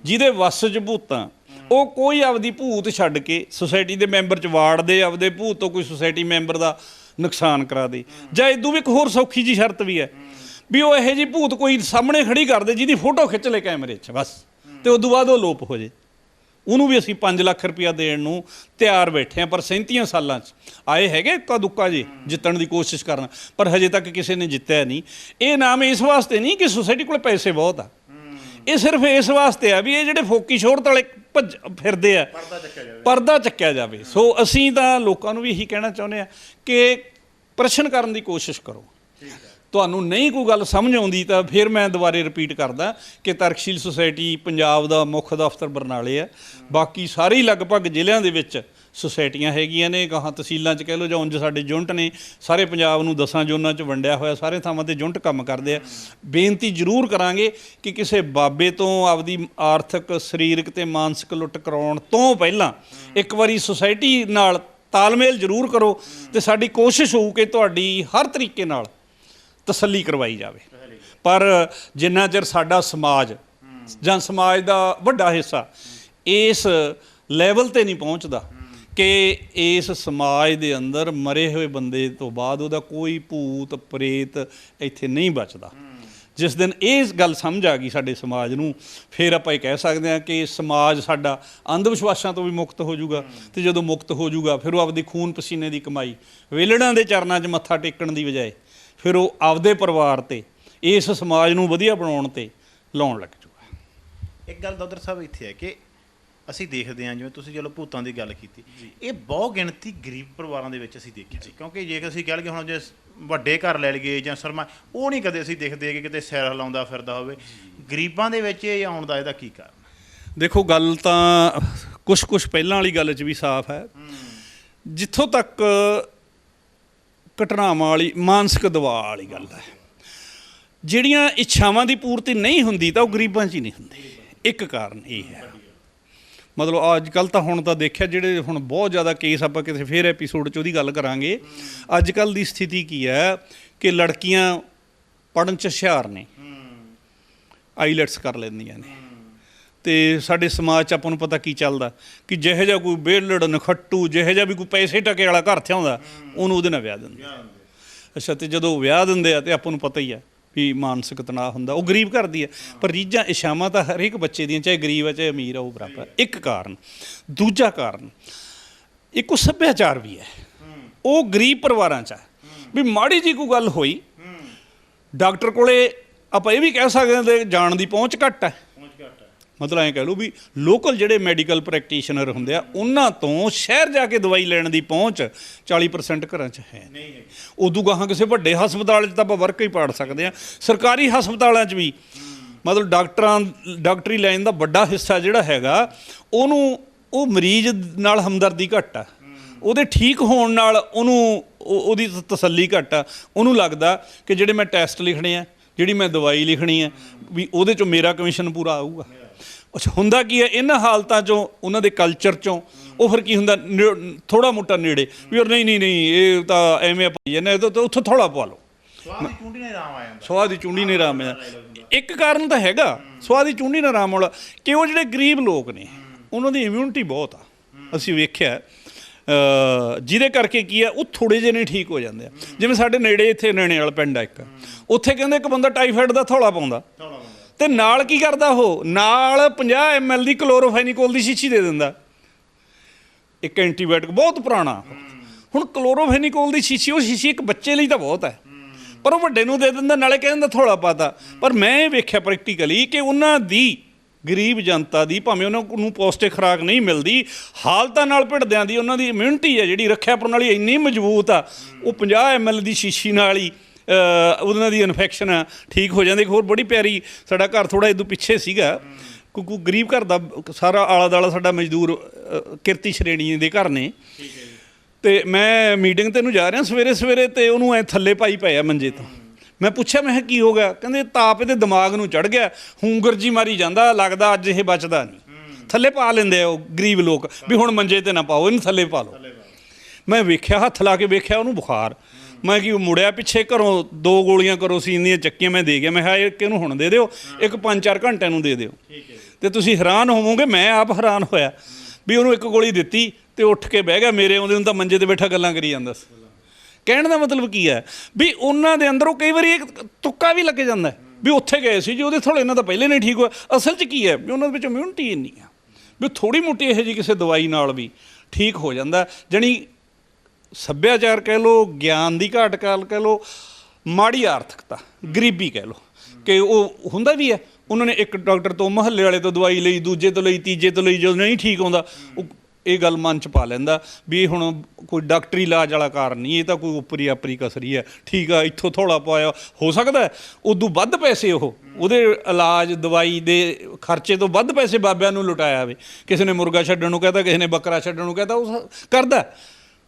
S2: ਜਿਹਦੇ ਵੱਸ 'ਚ ਭੂਤਾਂ, ਉਹ ਕੋਈ ਆਪਦੀ ਭੂਤ ਛੱਡ ਕੇ ਸੁਸਾਇਟੀ ਦੇ ਮੈਂਬਰ 'ਚ ਵਾੜ ਦੇ, ਆਪਦੇ ਭੂਤ ਤੋਂ ਕੋਈ ਸੁਸਾਇਟੀ ਮੈਂਬਰ ਦਾ ਨੁਕਸਾਨ ਕਰਾ ਦੇ, ਜਾਂ ਇਦੋਂ ਵੀ ਇੱਕ ਹੋਰ ਸੌਖੀ ਜੀ ਸ਼ਰਤ ਵੀ ਹੈ ਵੀ ਉਹ ਇਹੋ ਜਿਹੀ ਭੂਤ ਕੋਈ ਸਾਹਮਣੇ ਖੜੀ ਕਰ ਦੇ ਜਿਹਦੀ ਫੋਟੋ ਖਿੱਚ ਲੈ ਕੈਮਰੇ 'ਚ ਬਸ, ਤੇ ਉਦੋਂ ਬਾਅਦ ਉਹ ਲੋਪ ਹੋ ਜੇ। ਉਹਨੂੰ ਵੀ ਅਸੀਂ 5 ਲੱਖ ਰੁਪਇਆ ਦੇਣ ਨੂੰ ਤਿਆਰ ਬੈਠੇ ਹਾਂ। ਪਰ 37 ਸਾਲਾਂ 'ਚ ਆਏ ਹੈਗੇ ਇੱਕਾ ਦੁੱਕਾ ਜੀ ਜਿੱਤਣ ਦੀ ਕੋਸ਼ਿਸ਼ ਕਰਨਾ, ਪਰ ਹਜੇ ਤੱਕ ਕਿਸੇ ਨੇ ਜਿੱਤਿਆ ਨਹੀਂ। ਇਹ ਨਾਮ ਇਸ ਵਾਸਤੇ ਨਹੀਂ ਕਿ ਸੁਸਾਇਟੀ ਕੋਲ ਪੈਸੇ ਬਹੁਤ ਆ, ਇਹ ਸਿਰਫ ਇਸ ਵਾਸਤੇ ਆ ਵੀ ਇਹ ਜਿਹੜੇ ਫੋਕੀ ਸ਼ੋਹਰਤ ਵਾਲੇ ਭੱਜ ਫਿਰਦੇ ਆ, ਪਰਦਾ ਚੱਕਿਆ ਜਾਵੇ। ਸੋ ਅਸੀਂ ਤਾਂ ਲੋਕਾਂ ਨੂੰ ਵੀ ਇਹੀ ਕਹਿਣਾ ਚਾਹੁੰਦੇ ਹਾਂ ਕਿ ਪ੍ਰਸ਼ਨ ਕਰਨ ਦੀ ਕੋਸ਼ਿਸ਼ ਕਰੋ। ਤੁਹਾਨੂੰ ਨਹੀਂ ਕੋਈ ਗੱਲ ਸਮਝ ਆਉਂਦੀ ਤਾਂ ਫਿਰ ਮੈਂ ਦੁਬਾਰੇ ਰਿਪੀਟ ਕਰਦਾ ਕਿ ਤਰਕਸ਼ੀਲ ਸੁਸਾਇਟੀ ਪੰਜਾਬ ਦਾ ਮੁੱਖ ਦਫ਼ਤਰ ਬਰਨਾਲੇ ਹੈ। ਬਾਕੀ ਸਾਰੇ ਹੀ ਲਗਭਗ ਜ਼ਿਲ੍ਹਿਆਂ ਦੇ ਵਿੱਚ ਸੁਸਾਇਟੀਆਂ ਹੈਗੀਆਂ ਨੇ, ਗਾਹਾਂ ਤਹਿਸੀਲਾਂ 'ਚ ਕਹਿ ਲਓ ਜਾਂ ਉਂਝ ਸਾਡੇ ਯੂਨਿਟ ਨੇ। ਸਾਰੇ ਪੰਜਾਬ ਨੂੰ 10 ਜ਼ੋਨਾਂ 'ਚ ਵੰਡਿਆ ਹੋਇਆ, ਸਾਰੇ ਥਾਵਾਂ 'ਤੇ ਯੂਨਿਟ ਕੰਮ ਕਰਦੇ ਆ। ਬੇਨਤੀ ਜ਼ਰੂਰ ਕਰਾਂਗੇ ਕਿ ਕਿਸੇ ਬਾਬੇ ਤੋਂ ਆਪਦੀ ਆਰਥਿਕ, ਸਰੀਰਕ ਅਤੇ ਮਾਨਸਿਕ ਲੁੱਟ ਕਰਾਉਣ ਤੋਂ ਪਹਿਲਾਂ ਇੱਕ ਵਾਰੀ ਸੁਸਾਇਟੀ ਨਾਲ ਤਾਲਮੇਲ ਜ਼ਰੂਰ ਕਰੋ ਤੇ ਸਾਡੀ ਕੋਸ਼ਿਸ਼ ਹੋਊ ਕਿ ਤੁਹਾਡੀ ਹਰ ਤਰੀਕੇ ਨਾਲ ਤਸੱਲੀ ਕਰਵਾਈ ਜਾਵੇ। ਪਰ ਜਿੰਨਾ ਚਿਰ ਸਾਡਾ ਸਮਾਜ ਜਾਂ ਸਮਾਜ ਦਾ ਵੱਡਾ ਹਿੱਸਾ ਇਸ ਲੈਵਲ 'ਤੇ ਨਹੀਂ ਪਹੁੰਚਦਾ ਕਿ ਇਸ ਸਮਾਜ ਦੇ ਅੰਦਰ ਮਰੇ ਹੋਏ ਬੰਦੇ ਤੋਂ ਬਾਅਦ ਉਹਦਾ ਕੋਈ ਭੂਤ ਪ੍ਰੇਤ ਇੱਥੇ ਨਹੀਂ ਬਚਦਾ। ਜਿਸ ਦਿਨ ਇਹ ਗੱਲ ਸਮਝ ਆ ਗਈ ਸਾਡੇ ਸਮਾਜ ਨੂੰ, ਫਿਰ ਆਪਾਂ ਇਹ ਕਹਿ ਸਕਦੇ ਹਾਂ ਕਿ ਸਮਾਜ ਸਾਡਾ ਅੰਧ ਵਿਸ਼ਵਾਸਾਂ ਤੋਂ ਵੀ ਮੁਕਤ ਹੋ ਜਾਊਗਾ। ਅਤੇ ਜਦੋਂ ਮੁਕਤ ਹੋ ਜਾਊਗਾ ਫਿਰ ਉਹ ਆਪਦੀ ਖੂਨ ਪਸੀਨੇ ਦੀ ਕਮਾਈ ਵੇਲੜਾਂ ਦੇ ਚਰਨਾਂ 'ਚ ਮੱਥਾ ਟੇਕਣ ਦੀ ਬਜਾਏ ਫਿਰ ਉਹ ਆਪਦੇ ਪਰਿਵਾਰ 'ਤੇ ਇਸ ਸਮਾਜ ਨੂੰ ਵਧੀਆ ਬਣਾਉਣ 'ਤੇ ਲਾਉਣ ਲੱਗ ਜਾਊਗਾ।
S1: ਇੱਕ ਗੱਲ ਦਾਦਰ ਸਾਹਿਬ ਇੱਥੇ ਹੈ ਕਿ ਅਸੀਂ ਦੇਖਦੇ ਹਾਂ, ਜਿਵੇਂ ਤੁਸੀਂ ਚਲੋ ਭੂਤਾਂ ਦੀ ਗੱਲ ਕੀਤੀ, ਇਹ ਬਹੁਤ ਗਿਣਤੀ ਗਰੀਬ ਪਰਿਵਾਰਾਂ ਦੇ ਵਿੱਚ ਅਸੀਂ ਦੇਖੀ ਸੀ। ਕਿਉਂਕਿ ਜੇ ਅਸੀਂ ਕਹਿ ਲਈਏ ਹੁਣ ਜੇ ਵੱਡੇ ਘਰ ਲੈ ਲਈਏ ਜਾਂ ਸਰਮਾ, ਉਹ ਨਹੀਂ ਕਦੇ ਅਸੀਂ ਦੇਖਦੇ ਕਿ ਕਿਤੇ ਸਿਰ ਹਿਲਾਉਂਦਾ ਫਿਰਦਾ ਹੋਵੇ। ਗਰੀਬਾਂ ਦੇ ਵਿੱਚ ਇਹ ਆਉਣ ਦਾ ਇਹਦਾ ਕੀ ਕਾਰਨ?
S2: ਦੇਖੋ, ਗੱਲ ਤਾਂ ਕੁਛ ਪਹਿਲਾਂ ਵਾਲੀ ਗੱਲ 'ਚ ਵੀ ਸਾਫ਼ ਹੈ। ਜਿੱਥੋਂ ਤੱਕ ਘਟਨਾਵਾਂ ਵਾਲੀ ਮਾਨਸਿਕ ਦਬਾਅ ਵਾਲੀ ਗੱਲ ਹੈ, ਜਿਹੜੀਆਂ ਇੱਛਾਵਾਂ ਦੀ ਪੂਰਤੀ ਨਹੀਂ ਹੁੰਦੀ ਤਾਂ ਉਹ ਗਰੀਬਾਂ 'ਚ ਹੀ ਨਹੀਂ ਹੁੰਦੀ। ਇੱਕ ਕਾਰਨ ਇਹ ਹੈ। ਮਤਲਬ ਅੱਜ ਕੱਲ੍ਹ ਤਾਂ ਹੁਣ ਤਾਂ ਦੇਖਿਆ, ਜਿਹੜੇ ਹੁਣ ਬਹੁਤ ਜ਼ਿਆਦਾ ਕੇਸ, ਆਪਾਂ ਕਿਸੇ ਫੇਰ ਐਪੀਸੋਡ 'ਚ ਉਹਦੀ ਗੱਲ ਕਰਾਂਗੇ। ਅੱਜ ਕੱਲ੍ਹ ਦੀ ਸਥਿਤੀ ਕੀ ਹੈ ਕਿ ਲੜਕੀਆਂ ਪੜ੍ਹਨ 'ਚ ਹੁਸ਼ਿਆਰ ਨੇ, ਆਈਲੈਟਸ ਕਰ ਲੈਂਦੀਆਂ ਨੇ, ਅਤੇ ਸਾਡੇ ਸਮਾਜ 'ਚ ਆਪਾਂ ਨੂੰ ਪਤਾ ਕੀ ਚੱਲਦਾ ਕਿ ਜਿਹੋ ਜਿਹਾ ਕੋਈ ਵਿਹਲੜ ਨਖੱਟੂ, ਜਿਹੋ ਜਿਹਾ ਵੀ ਕੋਈ ਪੈਸੇ ਟਕੇ ਵਾਲਾ ਘਰ 'ਚ ਆਉਂਦਾ, ਉਹਨੂੰ ਉਹਦੇ ਨਾਲ ਵਿਆਹ ਦਿੰਦੇ। ਅੱਛਾ, ਅਤੇ ਜਦੋਂ ਵਿਆਹ ਦਿੰਦੇ ਆ ਤਾਂ ਆਪਾਂ ਨੂੰ ਪਤਾ ਹੀ ਹੈ ਵੀ ਮਾਨਸਿਕ ਤਣਾਅ ਹੁੰਦਾ। ਉਹ ਗਰੀਬ ਘਰ ਦੀ ਹੈ, ਪਰ ਰੀਝਾਂ ਇਛਾਵਾਂ ਤਾਂ ਹਰੇਕ ਬੱਚੇ ਦੀਆਂ, ਚਾਹੇ ਗਰੀਬ ਹੈ ਚਾਹੇ ਅਮੀਰ ਹੈ, ਉਹ ਬਰਾਬਰ। ਇੱਕ ਕਾਰਨ। ਦੂਜਾ ਕਾਰਨ, ਇੱਕ ਉਹ ਸੱਭਿਆਚਾਰ ਵੀ ਹੈ, ਉਹ ਗਰੀਬ ਪਰਿਵਾਰਾਂ 'ਚ ਹੈ ਵੀ ਮਾੜੀ ਜੀ ਕੋਈ ਗੱਲ ਹੋਈ, ਡਾਕਟਰ ਕੋਲੇ ਆਪਾਂ ਇਹ ਵੀ ਕਹਿ ਸਕਦੇ ਹਾਂ ਕਿ ਜਾਣ ਦੀ ਪਹੁੰਚ ਘੱਟ ਹੈ। ਮਤਲਬ ਐਂ ਕਹਿ ਲਓ ਵੀ ਲੋਕਲ ਜਿਹੜੇ ਮੈਡੀਕਲ ਪ੍ਰੈਕਟੀਸ਼ਨਰ ਹੁੰਦੇ ਆ, ਉਹਨਾਂ ਤੋਂ ਸ਼ਹਿਰ ਜਾ ਕੇ ਦਵਾਈ ਲੈਣ ਦੀ ਪਹੁੰਚ 40% ਘਰਾਂ 'ਚ ਹੈ ਨਹੀਂ। ਉਦੋਂ ਗਾਹਾਂ ਕਿਸੇ ਵੱਡੇ ਹਸਪਤਾਲ 'ਚ ਤਾਂ ਆਪਾਂ ਵਰਕ ਹੀ ਪਾੜ ਸਕਦੇ ਹਾਂ। ਸਰਕਾਰੀ ਹਸਪਤਾਲਾਂ 'ਚ ਵੀ ਮਤਲਬ ਡਾਕਟਰੀ ਲਾਈਨ ਦਾ ਵੱਡਾ ਹਿੱਸਾ ਜਿਹੜਾ ਹੈਗਾ, ਉਹਨੂੰ ਉਹ ਮਰੀਜ਼ ਨਾਲ ਹਮਦਰਦੀ ਘੱਟ ਆ, ਉਹਦੇ ਠੀਕ ਹੋਣ ਨਾਲ ਉਹਦੀ ਤਸੱਲੀ ਘੱਟ ਆ। ਉਹਨੂੰ ਲੱਗਦਾ ਕਿ ਜਿਹੜੇ ਮੈਂ ਟੈਸਟ ਲਿਖਣੇ ਆ, ਜਿਹੜੀ ਮੈਂ ਦਵਾਈ ਲਿਖਣੀ ਆ, ਵੀ ਉਹਦੇ 'ਚੋਂ ਮੇਰਾ ਕਮਿਸ਼ਨ ਪੂਰਾ ਆਊਗਾ। ਅੱਛਾ, ਹੁੰਦਾ ਕੀ ਹੈ, ਇਹਨਾਂ ਹਾਲਤਾਂ 'ਚੋਂ, ਉਹਨਾਂ ਦੇ ਕਲਚਰ 'ਚੋਂ ਉਹ ਫਿਰ ਕੀ ਹੁੰਦਾ, ਥੋੜ੍ਹਾ ਮੋਟਾ ਨੇੜੇ ਵੀ ਉਹ ਨਹੀਂ ਇਹ ਤਾਂ ਐਵੇਂ ਪਾਈ ਜਾਂਦੇ, ਉੱਥੋਂ ਥੋੜ੍ਹਾ ਪਵਾ ਲਓ। ਸਵਾਦ ਦੀ ਚੁੰਡੀ ਨੇ ਆਰਾਮ ਆ। ਇੱਕ ਕਾਰਨ ਤਾਂ ਹੈਗਾ ਸਵਾਦ ਦੀ ਚੁੰਡੀ ਨਾਲ ਆਰਾਮ ਵਾਲਾ, ਕਿ ਉਹ ਜਿਹੜੇ ਗਰੀਬ ਲੋਕ ਨੇ ਉਹਨਾਂ ਦੀ ਇਮਿਊਨਿਟੀ ਬਹੁਤ ਆ। ਅਸੀਂ ਵੇਖਿਆ ਜਿਹਦੇ ਕਰਕੇ ਕੀ ਆ, ਉਹ ਥੋੜ੍ਹੇ ਜਿਹੇ ਨਹੀਂ ਠੀਕ ਹੋ ਜਾਂਦੇ ਆ। ਜਿਵੇਂ ਸਾਡੇ ਨੇੜੇ ਇੱਥੇ ਨੈਣੇ ਵਾਲਾ ਪਿੰਡ ਆ ਇੱਕ, ਉੱਥੇ ਕਹਿੰਦੇ ਇੱਕ ਬੰਦਾ ਟਾਈਫਾਈਡ ਦਾ ਥੌਲਾ ਪਾਉਂਦਾ, ਅਤੇ ਨਾਲ ਕੀ ਕਰਦਾ, ਉਹ ਨਾਲ 50 ml ਦੀ ਕਲੋਰੋਫੈਨੀਕੋਲ ਦੀ ਸ਼ੀਸ਼ੀ ਦੇ ਦਿੰਦਾ। ਇੱਕ ਐਂਟੀਬਾਇਓਟਿਕ ਬਹੁਤ ਪੁਰਾਣਾ। ਹੁਣ ਕਲੋਰੋਫੈਨੀਕੋਲ ਦੀ ਸ਼ੀਸ਼ੀ, ਉਹ ਸ਼ੀਸ਼ੀ ਇੱਕ ਬੱਚੇ ਲਈ ਤਾਂ ਬਹੁਤ ਹੈ, ਪਰ ਉਹ ਵੱਡੇ ਨੂੰ ਦੇ ਦਿੰਦਾ, ਨਾਲੇ ਕਹਿ ਦਿੰਦਾ ਥੌਲਾ ਪਾਤਾ। ਪਰ ਮੈਂ ਇਹ ਵੇਖਿਆ ਪ੍ਰੈਕਟੀਕਲੀ ਕਿ ਉਹਨਾਂ ਦੀ ਗਰੀਬ ਜਨਤਾ ਦੀ, ਭਾਵੇਂ ਉਹਨਾਂ ਨੂੰ ਪੌਸ਼ਟਿਕ ਖੁਰਾਕ ਨਹੀਂ ਮਿਲਦੀ, ਹਾਲਤਾਂ ਨਾਲ ਭਿੜਦਿਆਂ ਦੀ ਉਹਨਾਂ ਦੀ ਇਮਿਊਨਿਟੀ ਹੈ ਜਿਹੜੀ ਰੱਖਿਆ ਪ੍ਰਣਾਲੀ ਇੰਨੀ ਮਜ਼ਬੂਤ ਆ, ਉਹ 50 ml ਦੀ ਸ਼ੀਸ਼ੀ ਨਾਲ ਹੀ ਉਹਨਾਂ ਦੀ ਇਨਫੈਕਸ਼ਨ ਆ ਠੀਕ ਹੋ ਜਾਂਦੀ। ਇੱਕ ਹੋਰ ਬੜੀ ਪਿਆਰੀ, ਸਾਡਾ ਘਰ ਥੋੜ੍ਹਾ ਇਹਦੋਂ ਪਿੱਛੇ ਸੀਗਾ, ਕੋਈ ਗਰੀਬ ਘਰ ਦਾ, ਸਾਰਾ ਆਲਾ ਦੁਆਲਾ ਸਾਡਾ ਮਜ਼ਦੂਰ ਕਿਰਤੀ ਸ਼੍ਰੇਣੀ ਦੇ ਘਰ ਨੇ, ਅਤੇ ਮੈਂ ਮੀਟਿੰਗ 'ਤੇ ਇਹਨੂੰ ਜਾ ਰਿਹਾ ਸਵੇਰੇ, ਅਤੇ ਉਹਨੂੰ ਐਂ ਥੱਲੇ ਪਾਈ ਪਏ ਆ ਮੰਜੇ ਤੋਂ। ਮੈਂ ਪੁੱਛਿਆ, ਮੈਂ ਕਿਹਾ ਕੀ ਹੋ ਗਿਆ? ਕਹਿੰਦੇ ਤਾਪ ਇਹਦੇ ਦਿਮਾਗ ਨੂੰ ਚੜ੍ਹ ਗਿਆ, ਹੂੰਗਰ ਜੀ ਮਾਰੀ ਜਾਂਦਾ, ਲੱਗਦਾ ਅੱਜ ਇਹ ਬਚਦਾ ਨਹੀਂ। ਥੱਲੇ ਪਾ ਲੈਂਦੇ ਆ ਉਹ ਗਰੀਬ ਲੋਕ ਵੀ ਹੁਣ ਮੰਜੇ 'ਤੇ ਨਾ ਪਾਓ, ਇਹਨੂੰ ਥੱਲੇ ਪਾ ਲਓ। ਮੈਂ ਵੇਖਿਆ, ਹੱਥ ਲਾ ਕੇ ਵੇਖਿਆ, ਉਹਨੂੰ ਬੁਖਾਰ। ਮੈਂ ਕੀ ਮੁੜਿਆ ਪਿੱਛੇ, ਘਰੋਂ 2 ਗੋਲੀਆਂ ਕਰੋਸੀਨ ਦੀਆਂ ਚੱਕੀਆਂ ਮੈਂ ਦੇ ਗਿਆ। ਮੈਂ ਕਿਹਾ ਇੱਕ ਇਹਨੂੰ ਹੁਣ ਦੇ ਦਿਓ, ਇੱਕ 5-4 ਘੰਟਿਆਂ ਨੂੰ ਦੇ ਦਿਓ। ਅਤੇ ਤੁਸੀਂ ਹੈਰਾਨ ਹੋਵੋਗੇ, ਮੈਂ ਆਪ ਹੈਰਾਨ ਹੋਇਆ ਵੀ ਉਹਨੂੰ ਇੱਕ ਗੋਲੀ ਦਿੱਤੀ ਅਤੇ ਉੱਠ ਕੇ ਬਹਿ ਗਿਆ। ਮੇਰੇ ਆਉਂਦੇ ਨੂੰ ਤਾਂ ਮੰਜੇ 'ਤੇ ਬੈਠਾ ਗੱਲਾਂ ਕਰੀ ਜਾਂਦਾ ਸੀ। ਕਹਿਣ ਦਾ ਮਤਲਬ ਕੀ ਹੈ ਵੀ ਉਹਨਾਂ ਦੇ ਅੰਦਰ ਉਹ ਕਈ ਵਾਰੀ ਇੱਕ ਤੁੱਕਾ ਵੀ ਲੱਗ ਜਾਂਦਾ ਵੀ ਉੱਥੇ ਗਏ ਸੀ ਜੀ, ਉਹਦੇ ਥੋੜ੍ਹੇ ਇਹਨਾਂ ਦਾ ਪਹਿਲੇ ਨਹੀਂ ਠੀਕ ਹੋਇਆ। ਅਸਲ 'ਚ ਕੀ ਹੈ ਵੀ ਉਹਨਾਂ ਦੇ ਵਿੱਚ ਇਮਿਊਨਿਟੀ ਇੰਨੀ ਆ ਵੀ ਥੋੜ੍ਹੀ ਮੋਟੀ ਇਹੋ ਜਿਹੀ ਕਿਸੇ ਦਵਾਈ ਨਾਲ ਵੀ ਠੀਕ ਹੋ ਜਾਂਦਾ। ਜਾਣੀ ਸੱਭਿਆਚਾਰ ਕਹਿ ਲਓ, ਗਿਆਨ ਦੀ ਘਾਟ ਕਹਿ ਲਓ, ਮਾੜੀ ਆਰਥਿਕਤਾ, ਗਰੀਬੀ ਕਹਿ ਲਓ, ਕਿ ਉਹ ਹੁੰਦਾ ਵੀ ਹੈ। ਉਹਨਾਂ ਨੇ ਇੱਕ ਡਾਕਟਰ ਤੋਂ, ਮੁਹੱਲੇ ਵਾਲੇ ਤੋਂ ਦਵਾਈ ਲਈ, ਦੂਜੇ ਤੋਂ ਲਈ, ਤੀਜੇ ਤੋਂ ਲਈ, ਜਦੋਂ ਨਹੀਂ ਠੀਕ ਆਉਂਦਾ ਉਹ ਇਹ ਗੱਲ ਮਨ 'ਚ ਪਾ ਲੈਂਦਾ ਵੀ ਇਹ ਹੁਣ ਕੋਈ ਡਾਕਟਰੀ ਇਲਾਜ ਵਾਲਾ ਕਾਰਨ ਨਹੀਂ, ਇਹ ਤਾਂ ਕੋਈ ਉੱਪਰੀ ਆਪਰੀ ਕਸਰੀ ਹੈ। ਠੀਕ ਆ, ਇੱਥੋਂ ਥੋੜ੍ਹਾ ਪਾਇਆ, ਹੋ ਸਕਦਾ ਉਦੋਂ ਵੱਧ ਪੈਸੇ ਉਹਦੇ ਇਲਾਜ ਦਵਾਈ ਦੇ ਖਰਚੇ ਤੋਂ ਵੱਧ ਪੈਸੇ ਬਾਬਿਆਂ ਨੂੰ ਲੁਟਾਇਆ ਜਾਵੇ। ਕਿਸੇ ਨੇ ਮੁਰਗਾ ਛੱਡਣ ਨੂੰ ਕਹਿਤਾ, ਕਿਸੇ ਨੇ ਬੱਕਰਾ ਛੱਡਣ ਨੂੰ ਕਹਿਤਾ, ਉਹ ਕਰਦਾ।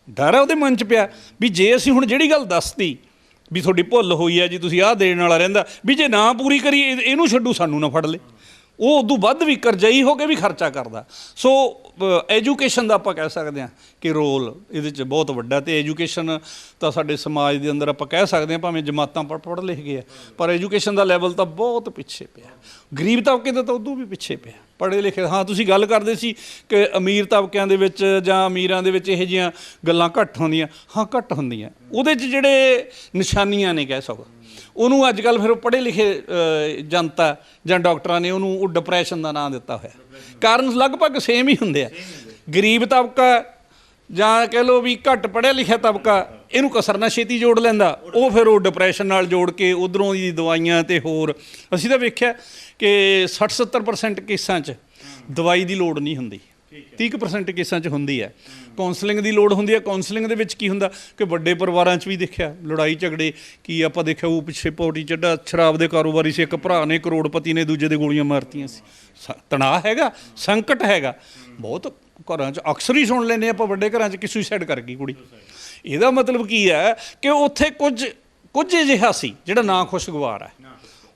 S2: ਡਰ ਹੈ ਉਹਦੇ ਮਨ 'ਚ ਪਿਆ ਵੀ ਜੇ ਅਸੀਂ ਹੁਣ ਜਿਹੜੀ ਗੱਲ ਦੱਸਤੀ ਵੀ ਤੁਹਾਡੀ ਭੁੱਲ ਹੋਈ ਹੈ ਜੀ, ਤੁਸੀਂ ਆਹ ਦੇਣ ਵਾਲਾ ਰਹਿੰਦਾ, ਵੀ ਜੇ ਨਾ ਪੂਰੀ ਕਰੀ ਇਹਨੂੰ ਛੱਡੂ, ਸਾਨੂੰ ਨਾ ਫੜ ਲੇ। ਉਹ ਉਦੋਂ ਵੱਧ ਵੀ ਕਰਜ਼ਾਈ ਹੋ ਕੇ ਵੀ ਖਰਚਾ ਕਰਦਾ। ਸੋ ਐਜੂਕੇਸ਼ਨ ਦਾ ਆਪਾਂ ਕਹਿ ਸਕਦੇ ਹਾਂ ਕਿ ਰੋਲ ਇਹਦੇ 'ਚ ਬਹੁਤ ਵੱਡਾ। ਅਤੇ ਐਜੂਕੇਸ਼ਨ ਤਾਂ ਸਾਡੇ ਸਮਾਜ ਦੇ ਅੰਦਰ ਆਪਾਂ ਕਹਿ ਸਕਦੇ ਹਾਂ, ਭਾਵੇਂ ਜਮਾਤਾਂ ਪੜ੍ਹ ਲਿਖ ਗਏ ਆ, ਪਰ ਐਜੂਕੇਸ਼ਨ ਦਾ ਲੈਵਲ ਤਾਂ ਬਹੁਤ ਪਿੱਛੇ ਪਿਆ। ਗਰੀਬ ਤਬਕੇ ਦਾ ਤਾਂ ਉਦੋਂ ਵੀ ਪਿੱਛੇ ਪਿਆ। ਪੜ੍ਹੇ ਲਿਖੇ। ਹਾਂ, ਤੁਸੀਂ ਗੱਲ ਕਰਦੇ ਸੀ ਕਿ ਅਮੀਰ ਤਬਕਿਆਂ ਦੇ ਵਿੱਚ ਜਾਂ ਅਮੀਰਾਂ ਦੇ ਵਿੱਚ ਇਹੋ ਜਿਹੀਆਂ ਗੱਲਾਂ ਘੱਟ ਹੁੰਦੀਆਂ। ਹਾਂ, ਘੱਟ ਹੁੰਦੀਆਂ। ਉਹਦੇ 'ਚ ਜਿਹੜੇ ਨਿਸ਼ਾਨੀਆਂ ਨੇ ਕਹਿ ਸਕੋ, ਉਹਨੂੰ ਅੱਜ ਕੱਲ੍ਹ ਫਿਰ ਉਹ ਪੜ੍ਹੇ ਲਿਖੇ ਜਨਤਾ ਜਾਂ ਡਾਕਟਰਾਂ ਨੇ ਉਹਨੂੰ ਉਹ ਡਿਪਰੈਸ਼ਨ ਦਾ ਨਾਂ ਦਿੱਤਾ ਹੋਇਆ। ਕਾਰਨ ਲਗਭਗ ਸੇਮ ਹੀ ਹੁੰਦੇ ਆ। ਗਰੀਬ ਤਬਕਾ ਜਾਂ ਕਹਿ ਲਓ ਵੀ ਘੱਟ ਪੜ੍ਹਿਆ ਲਿਖਿਆ ਤਬਕਾ ਇਹਨੂੰ ਕਸਰ ਨਾਲ ਛੇਤੀ ਜੋੜ ਲੈਂਦਾ, ਉਹ ਫਿਰ ਉਹ ਡਿਪਰੈਸ਼ਨ ਨਾਲ ਜੋੜ ਕੇ ਉੱਧਰੋਂ ਦੀ ਦਵਾਈਆਂ ਅਤੇ ਹੋਰ। ਅਸੀਂ ਤਾਂ ਵੇਖਿਆ ਕਿ 60-70% ਕੇਸਾਂ 'ਚ ਦਵਾਈ ਦੀ ਲੋੜ ਨਹੀਂ ਹੁੰਦੀ, 30% ਕੇਸਾਂ 'ਚ ਹੁੰਦੀ ਹੈ। ਕਾਉਂਸਲਿੰਗ ਦੀ ਲੋੜ ਹੁੰਦੀ ਹੈ। ਕਾਉਂਸਲਿੰਗ ਦੇ ਵਿੱਚ ਕੀ ਹੁੰਦਾ ਕਿ ਵੱਡੇ ਪਰਿਵਾਰਾਂ 'ਚ ਵੀ ਦੇਖਿਆ ਲੜਾਈ ਝਗੜੇ ਕੀ ਆਪਾਂ ਦੇਖਿਆ, ਉਹ ਪਿੱਛੇ ਪੌੜੀ ਚੱਡਾ ਸ਼ਰਾਬ ਦੇ ਕਾਰੋਬਾਰੀ ਸੀ, ਇੱਕ ਭਰਾ ਨੇ ਕਰੋੜਪਤੀ ਨੇ ਦੂਜੇ ਦੇ ਗੋਲੀਆਂ ਮਾਰਤੀਆਂ ਸੀ। ਤਣਾਅ ਹੈਗਾ, ਸੰਕਟ ਹੈਗਾ ਬਹੁਤ। ਘਰਾਂ 'ਚ ਅਕਸਰ ਹੀ ਸੁਣ ਲੈਂਦੇ ਆਪਾਂ ਵੱਡੇ ਘਰਾਂ 'ਚ ਕਿ ਸੁਸਾਈਡ ਕਰ ਗਈ ਕੁੜੀ। ਇਹਦਾ ਮਤਲਬ ਕੀ ਹੈ ਕਿ ਉੱਥੇ ਕੁਝ ਅਜਿਹਾ ਸੀ ਜਿਹੜਾ ਨਾ ਖੁਸ਼ਗਵਾਰ ਹੈ,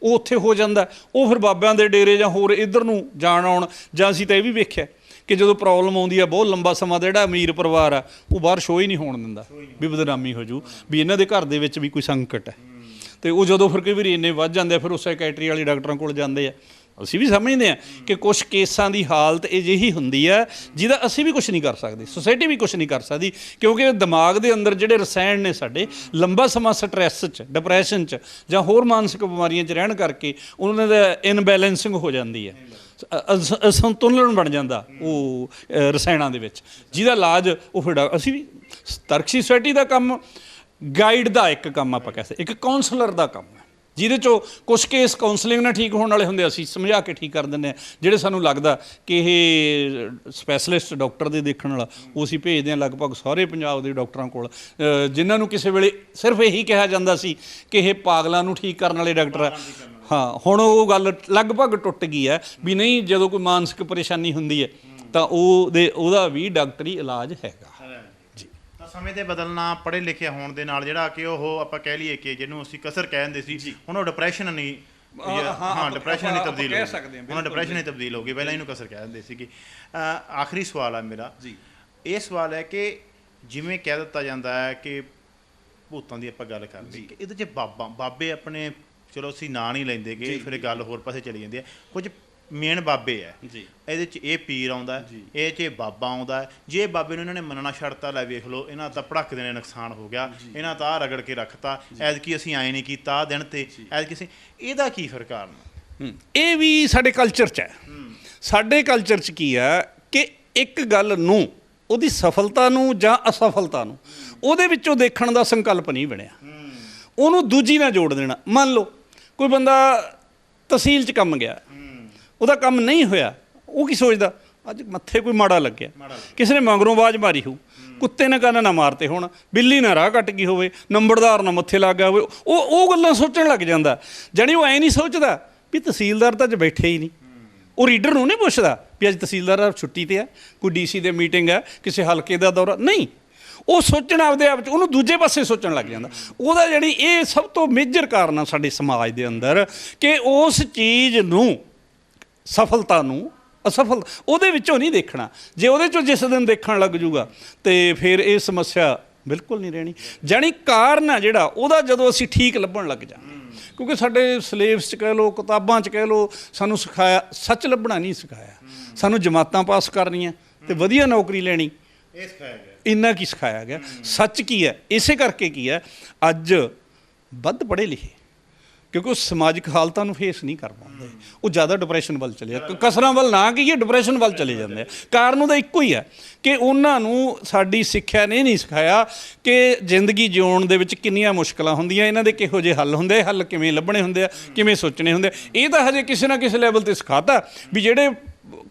S2: ਉਹ ਉੱਥੇ ਹੋ ਜਾਂਦਾ। ਉਹ ਫਿਰ ਬਾਬਿਆਂ ਦੇ ਡੇਰੇ ਜਾਂ ਹੋਰ ਇੱਧਰ ਨੂੰ ਜਾਣ ਆਉਣ। ਜਾਂ ਅਸੀਂ ਤਾਂ ਇਹ ਵੀ ਵੇਖਿਆ ਕਿ ਜਦੋਂ ਪ੍ਰੋਬਲਮ ਆਉਂਦੀ ਆ ਬਹੁਤ ਲੰਬਾ ਸਮਾਂ ਤਾਂ ਜਿਹੜਾ ਅਮੀਰ ਪਰਿਵਾਰ ਆ ਉਹ ਬਾਹਰ ਸ਼ੋਅ ਹੀ ਨਹੀਂ ਹੋਣ ਦਿੰਦਾ ਵੀ ਬਦਨਾਮੀ ਹੋ ਜੂ ਵੀ ਇਹਨਾਂ ਦੇ ਘਰ ਦੇ ਵਿੱਚ ਵੀ ਕੋਈ ਸੰਕਟ ਹੈ। ਅਤੇ ਉਹ ਜਦੋਂ ਫਿਰ ਕਈ ਵਾਰੀ ਇੰਨੇ ਵੱਧ ਜਾਂਦੇ ਆ ਫਿਰ ਉਹ ਸਾਈਕੈਟਰੀ ਵਾਲੇ ਡਾਕਟਰਾਂ ਕੋਲ ਜਾਂਦੇ ਆ। ਅਸੀਂ ਵੀ ਸਮਝਦੇ ਹਾਂ ਕਿ ਕੁਛ ਕੇਸਾਂ ਦੀ ਹਾਲਤ ਅਜਿਹੀ ਹੁੰਦੀ ਹੈ ਜਿਹਦਾ ਅਸੀਂ ਵੀ ਕੁਛ ਨਹੀਂ ਕਰ ਸਕਦੇ, ਸੋਸਾਇਟੀ ਵੀ ਕੁਛ ਨਹੀਂ ਕਰ ਸਕਦੀ, ਕਿਉਂਕਿ ਦਿਮਾਗ ਦੇ ਅੰਦਰ ਜਿਹੜੇ ਰਸਾਇਣ ਨੇ ਸਾਡੇ ਲੰਬਾ ਸਮਾਂ ਸਟਰੈਸ 'ਚ, ਡਿਪਰੈਸ਼ਨ 'ਚ ਜਾਂ ਹੋਰ ਮਾਨਸਿਕ ਬਿਮਾਰੀਆਂ 'ਚ ਰਹਿਣ ਕਰਕੇ ਉਹਨਾਂ ਦਾ ਇਨਬੈਲੈਂਸਿੰਗ ਹੋ ਜਾਂਦੀ ਹੈ, ਅਸੰਤੁਲਨ ਬਣ ਜਾਂਦਾ ਉਹ ਰਸਾਇਣਾਂ ਦੇ ਵਿੱਚ, ਜਿਹਦਾ ਇਲਾਜ ਉਹ ਫਿਰ ਅਸੀਂ ਵੀ ਤਰਕਸ਼ੀ ਸੋਸਾਇਟੀ ਦਾ ਕੰਮ ਗਾਈਡ ਦਾ ਇੱਕ ਕੰਮ ਆਪਾਂ ਕਹਿ ਸਕਦੇ, ਇੱਕ ਕਾਉਂਸਲਰ ਦਾ ਕੰਮ ਹੈ, ਜਿਹਦੇ 'ਚੋਂ ਕੁਛ ਕੇਸ ਕਾਉਂਸਲਿੰਗ ਨਾਲ ਠੀਕ ਹੋਣ ਵਾਲੇ ਹੁੰਦੇ ਅਸੀਂ ਸਮਝਾ ਕੇ ਠੀਕ ਕਰ ਦਿੰਦੇ ਹਾਂ। ਜਿਹੜੇ ਸਾਨੂੰ ਲੱਗਦਾ ਕਿ ਇਹ ਸਪੈਸ਼ਲਿਸਟ ਡਾਕਟਰ ਦੇ ਦੇਖਣ ਵਾਲਾ, ਉਹ ਅਸੀਂ ਭੇਜਦੇ ਹਾਂ ਲਗਭਗ ਸਾਰੇ ਪੰਜਾਬ ਦੇ ਡਾਕਟਰਾਂ ਕੋਲ, ਜਿਨ੍ਹਾਂ ਨੂੰ ਕਿਸੇ ਵੇਲੇ ਸਿਰਫ ਇਹੀ ਕਿਹਾ ਜਾਂਦਾ ਸੀ ਕਿ ਇਹ ਪਾਗਲਾਂ ਨੂੰ ਠੀਕ ਕਰਨ ਵਾਲੇ ਡਾਕਟਰ ਆ। ਹਾਂ, ਹੁਣ ਉਹ ਗੱਲ ਲਗਭਗ ਟੁੱਟ ਗਈ ਹੈ ਵੀ ਨਹੀਂ, ਜਦੋਂ ਕੋਈ ਮਾਨਸਿਕ ਪਰੇਸ਼ਾਨੀ ਹੁੰਦੀ ਹੈ ਤਾਂ ਉਹਦਾ ਵੀ ਡਾਕਟਰੀ ਇਲਾਜ ਹੈਗਾ।
S1: ਸਮੇਂ ਦੇ ਬਦਲਣਾ, ਪੜ੍ਹੇ ਲਿਖੇ ਹੋਣ ਦੇ ਨਾਲ ਜਿਹੜਾ ਕਿ ਉਹ ਆਪਾਂ ਕਹਿ ਲਈਏ ਕਿ ਜਿਹਨੂੰ ਅਸੀਂ ਕਸਰ ਕਹਿ ਦਿੰਦੇ ਸੀ, ਹੁਣ ਉਹ ਡਿਪਰੈਸ਼ਨ ਨਹੀਂ, ਹਾਂ ਡਿਪਰੈਸ਼ਨ ਨਹੀਂ ਤਬਦੀਲ ਹੋ ਗਈ, ਹੁਣ ਡਿਪਰੈਸ਼ਨ ਨਹੀਂ ਤਬਦੀਲ ਹੋ ਗਈ, ਪਹਿਲਾਂ ਇਹਨੂੰ ਕਸਰ ਕਹਿ ਦਿੰਦੇ ਸੀਗੇ। ਆਖਰੀ ਸਵਾਲ ਹੈ ਮੇਰਾ ਜੀ, ਇਹ ਸਵਾਲ ਹੈ ਕਿ ਜਿਵੇਂ ਕਹਿ ਦਿੱਤਾ ਜਾਂਦਾ ਹੈ ਕਿ ਭੂਤਾਂ ਦੀ ਆਪਾਂ ਗੱਲ ਕਰ ਲਈ ਕਿ ਇਹਦੇ 'ਚ ਬਾਬੇ ਆਪਣੇ, ਚਲੋ ਅਸੀਂ ਨਾਂ ਨਹੀਂ ਲੈਂਦੇ ਕਿ ਫਿਰ ਗੱਲ ਹੋਰ ਪਾਸੇ ਚਲੀ ਜਾਂਦੀ ਹੈ, ਕੁਝ ਮੇਨ ਬਾਬੇ ਹੈ ਜੀ, ਇਹਦੇ 'ਚ ਇਹ ਪੀਰ ਆਉਂਦਾ, ਇਹ 'ਚ ਬਾਬਾ ਆਉਂਦਾ। ਜੇ ਬਾਬੇ ਨੂੰ ਇਹਨਾਂ ਨੇ ਮੰਨਣਾ ਛੱਡਤਾ, ਲੈ ਵੇਖ ਲਓ ਇਹਨਾਂ ਦਾ ਭੜਕ ਦੇਣੇ ਨੁਕਸਾਨ ਹੋ ਗਿਆ, ਇਹਨਾਂ ਤਾਂ ਆਹ ਰਗੜ ਕੇ ਰੱਖਤਾ, ਐਤਕੀ ਅਸੀਂ ਆਏ ਨਹੀਂ ਕੀਤਾ ਆਹ ਦਿਨ 'ਤੇ, ਐਤਕੀ ਇਹਦਾ ਕੀ ਫਿਰ ਕਾਰਨ?
S2: ਇਹ ਵੀ ਸਾਡੇ ਕਲਚਰ 'ਚ ਹੈ। ਸਾਡੇ ਕਲਚਰ 'ਚ ਕੀ ਹੈ ਕਿ ਇੱਕ ਗੱਲ ਨੂੰ, ਉਹਦੀ ਸਫਲਤਾ ਨੂੰ ਜਾਂ ਅਸਫਲਤਾ ਨੂੰ ਉਹਦੇ ਵਿੱਚੋਂ ਦੇਖਣ ਦਾ ਸੰਕਲਪ ਨਹੀਂ ਬਣਿਆ, ਉਹਨੂੰ ਦੂਜੀ ਨਾਲ ਜੋੜ ਦੇਣਾ। ਮੰਨ ਲਓ ਕੋਈ ਬੰਦਾ ਤਹਿਸੀਲ 'ਚ ਕੰਮ ਗਿਆ, ਉਹਦਾ ਕੰਮ ਨਹੀਂ ਹੋਇਆ, ਉਹ ਕੀ ਸੋਚਦਾ ਅੱਜ ਮੱਥੇ ਕੋਈ ਮਾੜਾ ਲੱਗਿਆ, ਕਿਸੇ ਨੇ ਮਗਰੋਂ ਆਵਾਜ਼ ਮਾਰੀ ਹੋਊ, ਕੁੱਤੇ ਨੇ ਕੰਨ ਨਾ ਮਾਰਤੇ ਹੋਣ, ਬਿੱਲੀ ਨਾ ਰਾਹ ਕੱਟ ਗਈ ਹੋਵੇ, ਨੰਬਰਦਾਰ ਨਾ ਮੱਥੇ ਲੱਗ ਗਿਆ ਹੋਵੇ, ਉਹ ਗੱਲਾਂ ਸੋਚਣ ਲੱਗ ਜਾਂਦਾ। ਜਾਣੀ ਉਹ ਐਂ ਨਹੀਂ ਸੋਚਦਾ ਵੀ ਤਹਿਸੀਲਦਾਰ ਤਾਂ ਅੱਜ ਬੈਠੇ ਹੀ ਨਹੀਂ, ਉਹ ਰੀਡਰ ਨੂੰ ਨਹੀਂ ਪੁੱਛਦਾ ਵੀ ਅੱਜ ਤਹਿਸੀਲਦਾਰ ਛੁੱਟੀ 'ਤੇ ਹੈ, ਕੋਈ DC ਦੇ ਮੀਟਿੰਗ ਹੈ, ਕਿਸੇ ਹਲਕੇ ਦਾ ਦੌਰਾ ਨਹੀਂ, ਉਹ ਸੋਚਣ ਆਪਦੇ ਆਪ 'ਚ, ਉਹਨੂੰ ਦੂਜੇ ਪਾਸੇ ਸੋਚਣ ਲੱਗ ਜਾਂਦਾ। ਉਹਦਾ ਜਿਹੜੀ ਇਹ ਸਭ ਤੋਂ ਮੇਜਰ ਕਾਰਨ ਆ ਸਾਡੇ ਸਮਾਜ ਦੇ ਅੰਦਰ ਕਿ ਉਸ ਚੀਜ਼ ਨੂੰ, ਸਫਲਤਾ ਨੂੰ ਅਸਫਲ ਉਹਦੇ ਵਿੱਚੋਂ ਨਹੀਂ ਦੇਖਣਾ। ਜੇ ਉਹਦੇ 'ਚੋਂ ਜਿਸ ਦਿਨ ਦੇਖਣ ਲੱਗ ਜੂਗਾ ਤੇ ਫਿਰ ਇਹ ਸਮੱਸਿਆ ਬਿਲਕੁਲ ਨਹੀਂ ਰਹਿਣੀ। ਜਾਣੀ ਕਾਰਨ ਆ ਜਿਹੜਾ ਉਹਦਾ ਜਦੋਂ ਅਸੀਂ ਠੀਕ ਲੱਭਣ ਲੱਗ ਜਾਂਦੇ, ਕਿਉਂਕਿ ਸਾਡੇ ਸਿਲੇਬਸ 'ਚ ਕਹਿ ਲਓ, ਕਿਤਾਬਾਂ 'ਚ ਕਹਿ ਲਓ, ਸਾਨੂੰ ਸਿਖਾਇਆ ਸੱਚ ਲੱਭਣਾ ਨਹੀਂ ਸਿਖਾਇਆ, ਸਾਨੂੰ ਜਮਾਤਾਂ ਪਾਸ ਕਰਨੀਆਂ ਅਤੇ ਵਧੀਆ ਨੌਕਰੀ ਲੈਣੀ, ਇਹ ਸਿਖਾਇਆ ਗਿਆ, ਇੰਨਾ ਕੀ ਸਿਖਾਇਆ ਗਿਆ। ਸੱਚ ਕੀ ਹੈ? ਇਸੇ ਕਰਕੇ ਕੀ ਹੈ ਅੱਜ ਵੱਧ ਪੜ੍ਹੇ ਲਿਖੇ, ਕਿਉਂਕਿ ਉਹ ਸਮਾਜਿਕ ਹਾਲਤਾਂ ਨੂੰ ਫੇਸ ਨਹੀਂ ਕਰ ਪਾਉਂਦੇ, ਉਹ ਜ਼ਿਆਦਾ ਡਿਪਰੈਸ਼ਨ ਵੱਲ ਚਲੇ ਜਾਂਦੇ, ਕਸਰਾਂ ਵੱਲ ਨਾ ਕਹੀਏ ਡਿਪਰੈਸ਼ਨ ਵੱਲ ਚਲੇ ਜਾਂਦੇ ਆ। ਕਾਰਨ ਉਹਦਾ ਇੱਕੋ ਹੀ ਹੈ ਕਿ ਉਹਨਾਂ ਨੂੰ ਸਾਡੀ ਸਿੱਖਿਆ ਨੇ ਨਹੀਂ ਸਿਖਾਇਆ ਕਿ ਜ਼ਿੰਦਗੀ ਜਿਉਣ ਦੇ ਵਿੱਚ ਕਿੰਨੀਆਂ ਮੁਸ਼ਕਲਾਂ ਹੁੰਦੀਆਂ, ਇਹਨਾਂ ਦੇ ਕਿਹੋ ਜਿਹੇ ਹੱਲ ਹੁੰਦੇ, ਹੱਲ ਕਿਵੇਂ ਲੱਭਣੇ ਹੁੰਦੇ ਆ, ਕਿਵੇਂ ਸੋਚਣੇ ਹੁੰਦੇ ਆ। ਇਹ ਤਾਂ ਹਜੇ ਕਿਸੇ ਨਾ ਕਿਸੇ ਲੈਵਲ 'ਤੇ ਸਿਖਾਤਾ ਵੀ ਜਿਹੜੇ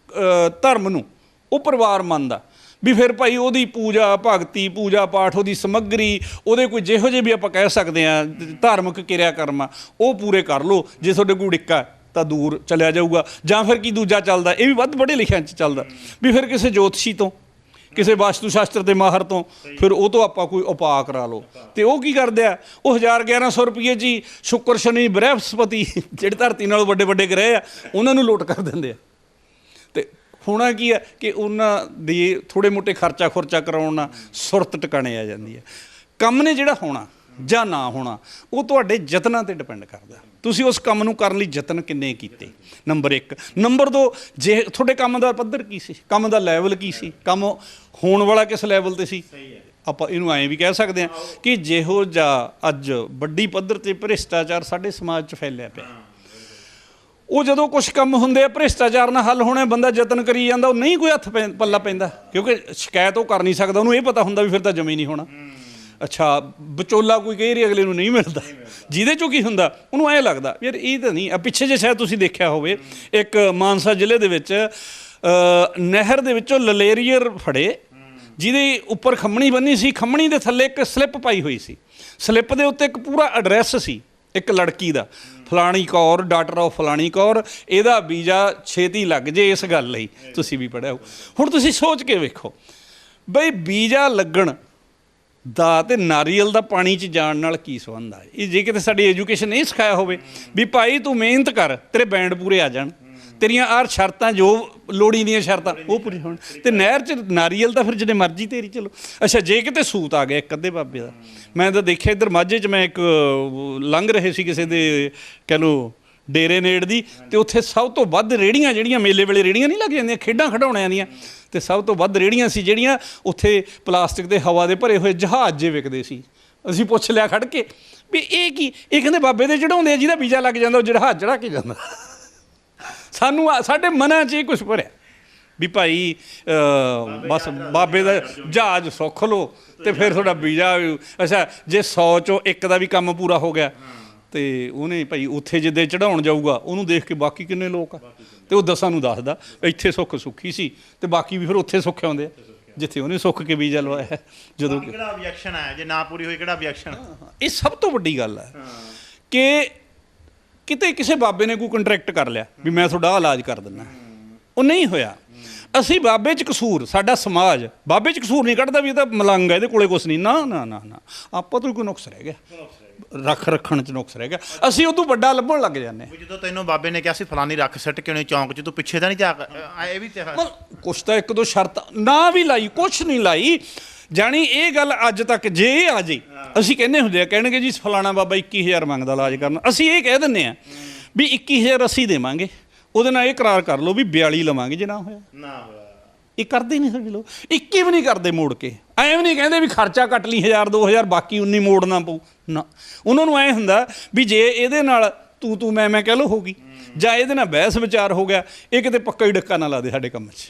S2: ਧਰਮ ਨੂੰ ਉਹ ਪਰਿਵਾਰ ਮੰਨਦਾ ਵੀ ਫਿਰ ਭਾਈ ਉਹਦੀ ਪੂਜਾ ਭਗਤੀ, ਪੂਜਾ ਪਾਠ, ਉਹਦੀ ਸਮੱਗਰੀ, ਉਹਦੇ ਕੋਈ ਜਿਹੋ ਜਿਹੇ ਵੀ ਆਪਾਂ ਕਹਿ ਸਕਦੇ ਹਾਂ ਧਾਰਮਿਕ ਕਿਰਿਆ ਕਰਮ ਆ, ਉਹ ਪੂਰੇ ਕਰ ਲਓ। ਜੇ ਤੁਹਾਡੇ ਕੋਲ ਡਿੱਕਾ ਤਾਂ ਦੂਰ ਚਲਿਆ ਜਾਊਗਾ। ਜਾਂ ਫਿਰ ਕੀ ਦੂਜਾ ਚੱਲਦਾ, ਇਹ ਵੀ ਵੱਧ ਪੜ੍ਹੇ ਲਿਖਿਆਂ 'ਚ ਚੱਲਦਾ ਵੀ ਫਿਰ ਕਿਸੇ ਜੋਤਸ਼ੀ ਤੋਂ, ਕਿਸੇ ਵਾਸਤੂ ਸ਼ਾਸਤਰ ਦੇ ਮਾਹਰ ਤੋਂ, ਫਿਰ ਉਹ ਤੋਂ ਆਪਾਂ ਕੋਈ ਉਪਾਅ ਕਰਾ ਲਓ। ਅਤੇ ਉਹ ਕੀ ਕਰਦੇ ਆ, ਉਹ 1000-1100 ਰੁਪਈਏ 'ਚ ਹੀ ਸ਼ੁੱਕਰ, ਸ਼ਨੀ, ਬ੍ਰਹਿਸਪਤੀ ਜਿਹੜੇ ਧਰਤੀ ਨਾਲੋਂ ਵੱਡੇ ਵੱਡੇ ਗ੍ਰਹਿ ਆ ਉਹਨਾਂ ਨੂੰ ਲੋਟ ਕਰ ਦਿੰਦੇ ਆ। ਅਤੇ ਹੋਣਾ ਕੀ ਹੈ ਕਿ ਉਹਨਾਂ ਦੀ ਥੋੜ੍ਹੇ ਮੋਟੇ ਖਰਚਾ ਕਰਾਉਣ ਨਾਲ ਸੁਰਤ ਟਿਕਾਣੇ ਆ ਜਾਂਦੀ ਹੈ। ਕੰਮ ਨੇ ਜਿਹੜਾ ਹੋਣਾ ਜਾਂ ਨਾ ਹੋਣਾ ਉਹ ਤੁਹਾਡੇ ਯਤਨਾਂ ਤੇ ਡਿਪੈਂਡ ਕਰਦਾ। ਤੁਸੀਂ ਉਸ ਕੰਮ ਨੂੰ ਕਰਨ ਲਈ ਯਤਨ ਕਿੰਨੇ ਕੀਤੇ, ਨੰਬਰ 1। ਨੰਬਰ 2, ਜੇ ਤੁਹਾਡੇ ਕੰਮ ਦਾ ਪੱਧਰ ਕੀ ਸੀ, ਕੰਮ ਦਾ ਲੈਵਲ ਕੀ ਸੀ, ਕੰਮ ਹੋਣ ਵਾਲਾ ਕਿਸ ਲੈਵਲ ਤੇ ਸੀ। ਆਪਾਂ ਇਹਨੂੰ ਐਂ ਵੀ ਕਹਿ ਸਕਦੇ ਹਾਂ ਕਿ ਜਿਹੋ ਜਿਹਾ ਅੱਜ ਵੱਡੀ ਪੱਧਰ ਤੇ ਭ੍ਰਿਸ਼ਟਾਚਾਰ ਸਾਡੇ ਸਮਾਜ 'ਚ ਫੈਲਿਆ ਪਿਆ, ਉਹ ਜਦੋਂ ਕੁਝ ਕੰਮ ਹੁੰਦੇ ਆ ਭ੍ਰਿਸ਼ਟਾਚਾਰ ਨਾਲ ਹੱਲ ਹੋਣੇ, ਬੰਦਾ ਯਤਨ ਕਰੀ ਜਾਂਦਾ, ਉਹ ਨਹੀਂ ਕੋਈ ਹੱਥ ਪੱਲਾ ਪੈਂਦਾ, ਕਿਉਂਕਿ ਸ਼ਿਕਾਇਤ ਉਹ ਕਰ ਨਹੀਂ ਸਕਦਾ, ਉਹਨੂੰ ਇਹ ਪਤਾ ਹੁੰਦਾ ਵੀ ਫਿਰ ਤਾਂ ਜਮੀ ਨਹੀਂ ਹੋਣਾ। ਅੱਛਾ, ਵਿਚੋਲਾ ਕੋਈ ਕਈ ਵਾਰੀ ਅਗਲੇ ਨੂੰ ਨਹੀਂ ਮਿਲਦਾ, ਜਿਹਦੇ 'ਚੋਂ ਕੀ ਹੁੰਦਾ ਉਹਨੂੰ ਐਂ ਲੱਗਦਾ ਯਾਰ ਇਹ ਤਾਂ ਨਹੀਂ। ਪਿੱਛੇ ਜੇ ਸ਼ਾਇਦ ਤੁਸੀਂ ਦੇਖਿਆ ਹੋਵੇ, ਇੱਕ ਮਾਨਸਾ ਜ਼ਿਲ੍ਹੇ ਦੇ ਵਿੱਚ ਨਹਿਰ ਦੇ ਵਿੱਚੋਂ ਲਲੇਰੀਅਰ ਫੜੇ, ਜਿਹਦੇ ਉੱਪਰ ਖੰਮਣੀ ਬੰਨੀ ਸੀ, ਖੰਮਣੀ ਦੇ ਥੱਲੇ ਇੱਕ ਸਲਿੱਪ ਪਾਈ ਹੋਈ ਸੀ, ਸਲਿੱਪ ਦੇ ਉੱਤੇ ਇੱਕ ਪੂਰਾ ਐਡਰੈਸ ਸੀ ਇੱਕ ਲੜਕੀ ਦਾ, ਫਲਾਣੀ ਕੌਰ, ਡਾਟਰ ਆਫ ਫਲਾਣੀ ਕੌਰ, ਇਹਦਾ ਵੀਜ਼ਾ ਛੇਤੀ ਲੱਗ ਜੇ, ਇਸ ਗੱਲ ਲਈ ਤੁਸੀਂ ਵੀ ਪੜ੍ਹਿਆ ਹੋ। ਹੁਣ ਤੁਸੀਂ ਸੋਚ ਕੇ ਵੇਖੋ ਬਈ ਵੀਜ਼ਾ ਲੱਗਣ ਦਾ ਤੇ ਨਾਰੀਅਲ ਦਾ ਪਾਣੀ 'ਚ ਜਾਣ ਨਾਲ ਕੀ ਸੰਬੰਧ ਆ। ਇਹ ਜੇ ਕਿਤੇ ਸਾਡੀ ਐਜੂਕੇਸ਼ਨ ਇਹ ਸਿਖਾਇਆ ਹੋਵੇ ਵੀ ਭਾਈ ਤੂੰ ਮਿਹਨਤ ਕਰ, ਤੇਰੇ ਬੈਂਡ ਪੂਰੇ ਆ ਜਾਣ, ਤੇਰੀਆਂ ਆਹ ਸ਼ਰਤਾਂ ਜੋ ਲੋੜੀ ਦੀਆਂ ਸ਼ਰਤਾਂ ਉਹ ਪੂਰੀ ਹੋਣ, ਤੇ ਨਹਿਰ 'ਚ ਨਾਰੀਅਲ ਤਾਂ ਫਿਰ ਜਿਹਨੇ ਮਰਜ਼ੀ ਤੇਰੀ ਚਲੋ। ਅੱਛਾ, ਜੇ ਕਿਤੇ ਸੂਤ ਆ ਗਿਆ ਇੱਕ ਅੱਧੇ ਬਾਬੇ ਦਾ, ਮੈਂ ਤਾਂ ਦੇਖਿਆ ਇੱਧਰ ਮਾਝੇ 'ਚ, ਮੈਂ ਇੱਕ ਲੰਘ ਰਹੇ ਸੀ ਕਿਸੇ ਦੇ ਕਹਿ ਲਓ ਡੇਰੇ ਨੇੜ ਦੀ, ਤੇ ਉੱਥੇ ਸਭ ਤੋਂ ਵੱਧ ਰੇਹੜੀਆਂ, ਜਿਹੜੀਆਂ ਮੇਲੇ ਵੇਲੇ ਰੇਹੜੀਆਂ ਨਹੀਂ ਲੱਗ ਜਾਂਦੀਆਂ ਖੇਡਾਂ ਖਿਡੌਣਿਆਂ ਦੀਆਂ, ਤੇ ਸਭ ਤੋਂ ਵੱਧ ਰੇਹੜੀਆਂ ਸੀ ਜਿਹੜੀਆਂ ਉੱਥੇ ਪਲਾਸਟਿਕ ਦੇ ਹਵਾ ਦੇ ਭਰੇ ਹੋਏ ਜਹਾਜ਼ ਜੇ ਵਿਕਦੇ ਸੀ। ਅਸੀਂ ਪੁੱਛ ਲਿਆ ਖੜ ਕੇ ਵੀ ਇਹ ਕੀ, ਇਹ ਕਹਿੰਦੇ ਬਾਬੇ ਦੇ ਚੜਾਉਂਦੇ ਆ, ਜਿਹਦਾ ਵੀਜ਼ਾ ਲੱਗ ਜਾਂਦਾ ਉਹ ਜਹਾਜ਼ ਚੜਾ ਕੇ ਜਾਂਦਾ। ਸਾਨੂੰ ਸਾਡੇ ਮਨਾਂ 'ਚ ਇਹ ਕੁਛ ਭਰਿਆ ਵੀ ਭਾਈ ਬਸ ਬਾਬੇ ਦਾ ਜਹਾਜ਼ ਸੁੱਖ ਲਓ ਤੇ ਫਿਰ ਤੁਹਾਡਾ ਵੀਜ਼ਾ। ਅੱਛਾ, ਜੇ 100 ਚੋਂ ਇੱਕ ਦਾ ਵੀ ਕੰਮ ਪੂਰਾ ਹੋ ਗਿਆ ਤੇ ਉਹਨੇ ਭਾਈ ਉੱਥੇ ਜਿੱਦੇ ਚੜਾਉਣ ਜਾਊਗਾ ਉਹਨੂੰ ਦੇਖ ਕੇ ਬਾਕੀ ਕਿੰਨੇ ਲੋਕ ਆ, ਤੇ ਉਹ 10 ਨੂੰ ਦੱਸਦਾ ਇੱਥੇ ਸੁੱਖ ਸੁੱਖੀ ਸੀ, ਤੇ ਬਾਕੀ ਵੀ ਫਿਰ ਉੱਥੇ ਸੁੱਖ ਆਉਂਦੇ ਆ ਜਿੱਥੇ ਉਹਨੇ ਸੁੱਖ ਕੇ ਵੀਜ਼ਾ ਲਵਾਇਆ। ਜਦੋਂ
S1: ਕਿਹੜਾ ਆਬਜੈਕਸ਼ਨ ਹੈ, ਜੇ ਨਾ ਪੂਰੀ ਹੋਈ ਕਿਹੜਾ ਆਬਜੈਕਸ਼ਨ।
S2: ਇਹ ਸਭ ਤੋਂ ਵੱਡੀ ਗੱਲ ਹੈ ਕਿ ਕਿਤੇ ਕਿਸੇ ਬਾਬੇ ਨੇ ਕੋਈ ਕੰਟਰੈਕਟ ਕਰ ਲਿਆ ਵੀ ਮੈਂ ਤੁਹਾਡਾ ਇਲਾਜ ਕਰ ਦਿੰਦਾ, ਉਹ ਨਹੀਂ ਹੋਇਆ। ਅਸੀਂ ਬਾਬੇ 'ਚ ਕਸੂਰ, ਸਾਡਾ ਸਮਾਜ ਬਾਬੇ 'ਚ ਕਸੂਰ ਨਹੀਂ ਕੱਢਦਾ ਵੀ ਇਹ ਤਾਂ ਮਲੰਗ ਹੈ, ਇਹਦੇ ਕੋਲੇ ਕੁਛ ਨਹੀਂ, ਨਾ ਨਾ ਨਾ ਨਾ, ਆਪਾਂ ਤੋਂ ਕੋਈ ਨੁਕਸ ਰਹਿ ਗਿਆ, ਰੱਖਣ 'ਚ ਨੁਕਸ ਰਹਿ ਗਿਆ, ਅਸੀਂ ਉਦੋਂ ਵੱਡਾ ਲੱਭਣ ਲੱਗ ਜਾਂਦੇ ਹਾਂ।
S1: ਜਦੋਂ ਤੈਨੂੰ ਬਾਬੇ ਨੇ ਕਿਹਾ ਸੀ ਫਲਾਨੀ ਰੱਖ ਸੱਟ ਕਿਉਂ ਨਹੀਂ ਚੌਂਕ 'ਚ, ਤੂੰ ਪਿੱਛੇ ਤਾਂ ਨਹੀਂ ਜਾ, ਇਹ ਵੀ
S2: ਕੁਛ ਤਾਂ ਇੱਕ ਦੋ ਸ਼ਰਤ ਨਾ ਵੀ ਲਾਈ, ਕੁਛ ਨਹੀਂ ਲਾਈ, ਜਾਣੀ ਇਹ ਗੱਲ ਅੱਜ ਤੱਕ ਜੇ ਇਹ ਆ ਜੇ, ਅਸੀਂ ਕਹਿੰਦੇ ਹੁੰਦੇ ਆ, ਕਹਿਣਗੇ ਜੀ ਫਲਾਣਾ ਬਾਬਾ 21,000 ਮੰਗਦਾ ਇਲਾਜ ਕਰਨ, ਅਸੀਂ ਇਹ ਕਹਿ ਦਿੰਦੇ ਹਾਂ ਵੀ 21,000 ਅਸੀਂ ਦੇਵਾਂਗੇ, ਉਹਦੇ ਨਾਲ ਇਹ ਕਰਾਰ ਕਰ ਲਓ ਵੀ 42 ਲਵਾਂਗੇ ਜੇ ਨਾ ਹੋਇਆ। ਇਹ ਕਰਦੇ ਨਹੀਂ ਸਾਡੇ ਲੋਕ, 21 ਵੀ ਨਹੀਂ ਕਰਦੇ ਮੋੜ ਕੇ, ਐਂ ਵੀ ਨਹੀਂ ਕਹਿੰਦੇ ਵੀ ਖਰਚਾ ਕੱਟ ਲਈ 1000 2000 ਬਾਕੀ 19 ਮੋੜਨਾ ਪਊ ਨਾ। ਉਹਨਾਂ ਨੂੰ ਐਂ ਹੁੰਦਾ ਵੀ ਜੇ ਇਹਦੇ ਨਾਲ ਤੂੰ ਮੈਂ ਕਹਿ ਲਓ ਹੋਗੀ, ਜਾਂ ਇਹਦੇ ਨਾਲ ਬਹਿਸ ਵਿਚਾਰ ਹੋ ਗਿਆ, ਇਹ ਕਿਤੇ ਪੱਕਾ ਹੀ ਡੱਕਾ ਨਾ ਲਾ ਦੇ ਸਾਡੇ ਕੰਮ 'ਚ।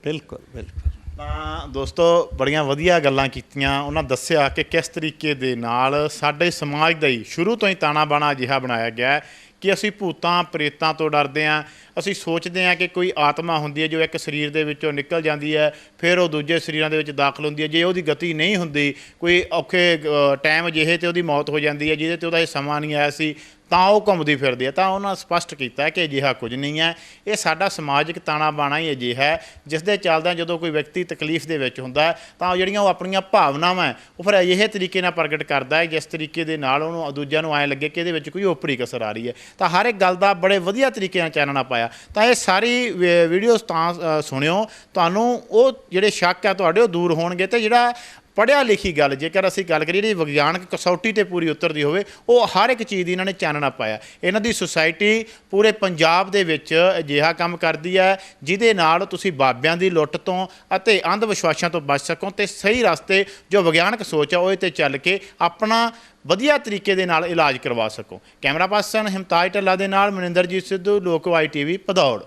S2: ਬਿਲਕੁਲ ਬਿਲਕੁਲ।
S1: ਤਾਂ ਦੋਸਤੋ ਬੜੀਆਂ ਵਧੀਆ ਗੱਲਾਂ ਕੀਤੀਆਂ, ਉਹਨਾਂ ਦੱਸਿਆ ਕਿ ਕਿਸ ਤਰੀਕੇ ਦੇ ਨਾਲ ਸਾਡੇ ਸਮਾਜ ਦਾ ਹੀ ਸ਼ੁਰੂ ਤੋਂ ਹੀ ਤਾਣਾ ਬਾਣਾ ਅਜਿਹਾ ਬਣਾਇਆ ਗਿਆ ਕਿ ਅਸੀਂ ਭੂਤਾਂ ਪ੍ਰੇਤਾਂ ਤੋਂ ਡਰਦੇ ਹਾਂ। ਅਸੀਂ ਸੋਚਦੇ ਹਾਂ ਕਿ ਕੋਈ ਆਤਮਾ ਹੁੰਦੀ ਹੈ ਜੋ ਇੱਕ ਸਰੀਰ ਦੇ ਵਿੱਚੋਂ ਨਿਕਲ ਜਾਂਦੀ ਹੈ, ਫਿਰ ਉਹ ਦੂਜੇ ਸਰੀਰਾਂ ਦੇ ਵਿੱਚ ਦਾਖਲ ਹੁੰਦੀ ਹੈ, ਜੇ ਉਹਦੀ ਗਤੀ ਨਹੀਂ ਹੁੰਦੀ, ਕੋਈ ਔਖੇ ਟਾਈਮ ਅਜਿਹੇ 'ਤੇ ਉਹਦੀ ਮੌਤ ਹੋ ਜਾਂਦੀ ਹੈ ਜਿਹਦੇ 'ਤੇ ਉਹਦਾ ਇਹ ਸਮਾਂ ਨਹੀਂ ਆਇਆ ਸੀ, ਤਾਂ ਉਹ ਘੁੰਮਦੀ ਫਿਰਦੀ ਹੈ। ਤਾਂ ਉਹਨਾਂ ਸਪਸ਼ਟ ਕੀਤਾ ਕਿ ਅਜਿਹਾ ਕੁਝ ਨਹੀਂ ਹੈ, ਇਹ ਸਾਡਾ ਸਮਾਜਿਕ ਤਾਣਾ ਬਾਣਾ ਹੀ ਅਜਿਹਾ ਹੈ ਜਿਸ ਦੇ ਚੱਲਦਿਆਂ ਜਦੋਂ ਕੋਈ ਵਿਅਕਤੀ ਤਕਲੀਫ ਦੇ ਵਿੱਚ ਹੁੰਦਾ ਤਾਂ ਜਿਹੜੀਆਂ ਉਹ ਆਪਣੀਆਂ ਭਾਵਨਾਵਾਂ ਹੈ ਉਹ ਫਿਰ ਅਜਿਹੇ ਤਰੀਕੇ ਨਾਲ ਪ੍ਰਗਟ ਕਰਦਾ ਹੈ ਜਿਸ ਤਰੀਕੇ ਦੇ ਨਾਲ ਉਹਨੂੰ ਦੂਜਿਆਂ ਨੂੰ ਐਂ ਲੱਗੇ ਕਿ ਇਹਦੇ ਵਿੱਚ ਕੋਈ ਓਪਰੀ ਕਸਰ ਆ ਰਹੀ ਹੈ। ਤਾਂ ਹਰ ਇੱਕ ਗੱਲ ਦਾ ਬੜੇ ਵਧੀਆ ਤਰੀਕੇ ਨਾਲ ਚਾਨਣਾ ਪਾਇਆ। ਤਾਂ ਇਹ ਸਾਰੀ ਵੀਡੀਓਜ਼ ਤਾਂ ਸੁਣਿਓ, ਤੁਹਾਨੂੰ ਉਹ ਜਿਹੜੇ ਸ਼ੱਕ ਆ ਤੁਹਾਡੇ ਉਹ ਦੂਰ ਹੋਣਗੇ, ਤੇ ਜਿਹੜਾ ਪੜ੍ਹਿਆ ਲਿਖੀ ਗੱਲ, ਜੇਕਰ ਅਸੀਂ ਗੱਲ ਕਰੀਏ ਜਿਹੜੀ ਵਿਗਿਆਨਕ ਕਸੌਟੀ 'ਤੇ ਪੂਰੀ ਉਤਰਦੀ ਹੋਵੇ, ਉਹ ਹਰ ਇੱਕ ਚੀਜ਼ ਦੀ ਇਹਨਾਂ ਨੇ ਚਾਨਣਾ ਪਾਇਆ। ਇਹਨਾਂ ਦੀ ਸੁਸਾਇਟੀ ਪੂਰੇ ਪੰਜਾਬ ਦੇ ਵਿੱਚ ਅਜਿਹਾ ਕੰਮ ਕਰਦੀ ਹੈ ਜਿਹਦੇ ਨਾਲ ਤੁਸੀਂ ਬਾਬਿਆਂ ਦੀ ਲੁੱਟ ਤੋਂ ਅਤੇ ਅੰਧ ਵਿਸ਼ਵਾਸਾਂ ਤੋਂ ਬਚ ਸਕੋ, ਤੇ ਸਹੀ ਰਸਤੇ ਜੋ ਵਿਗਿਆਨਕ ਸੋਚ ਆ ਉਹ 'ਤੇ ਚੱਲ ਕੇ ਆਪਣਾ ਵਧੀਆ ਤਰੀਕੇ ਦੇ ਨਾਲ ਇਲਾਜ ਕਰਵਾ ਸਕੋ। ਕੈਮਰਾ ਪਰਸਨ ਹਿਮਤਾਜ ਢੱਲਾ ਦੇ ਨਾਲ ਮਨਿੰਦਰਜੀਤ ਸਿੱਧੂ, ਲੋਕਵਾਈ TV, ਭਦੌੜ।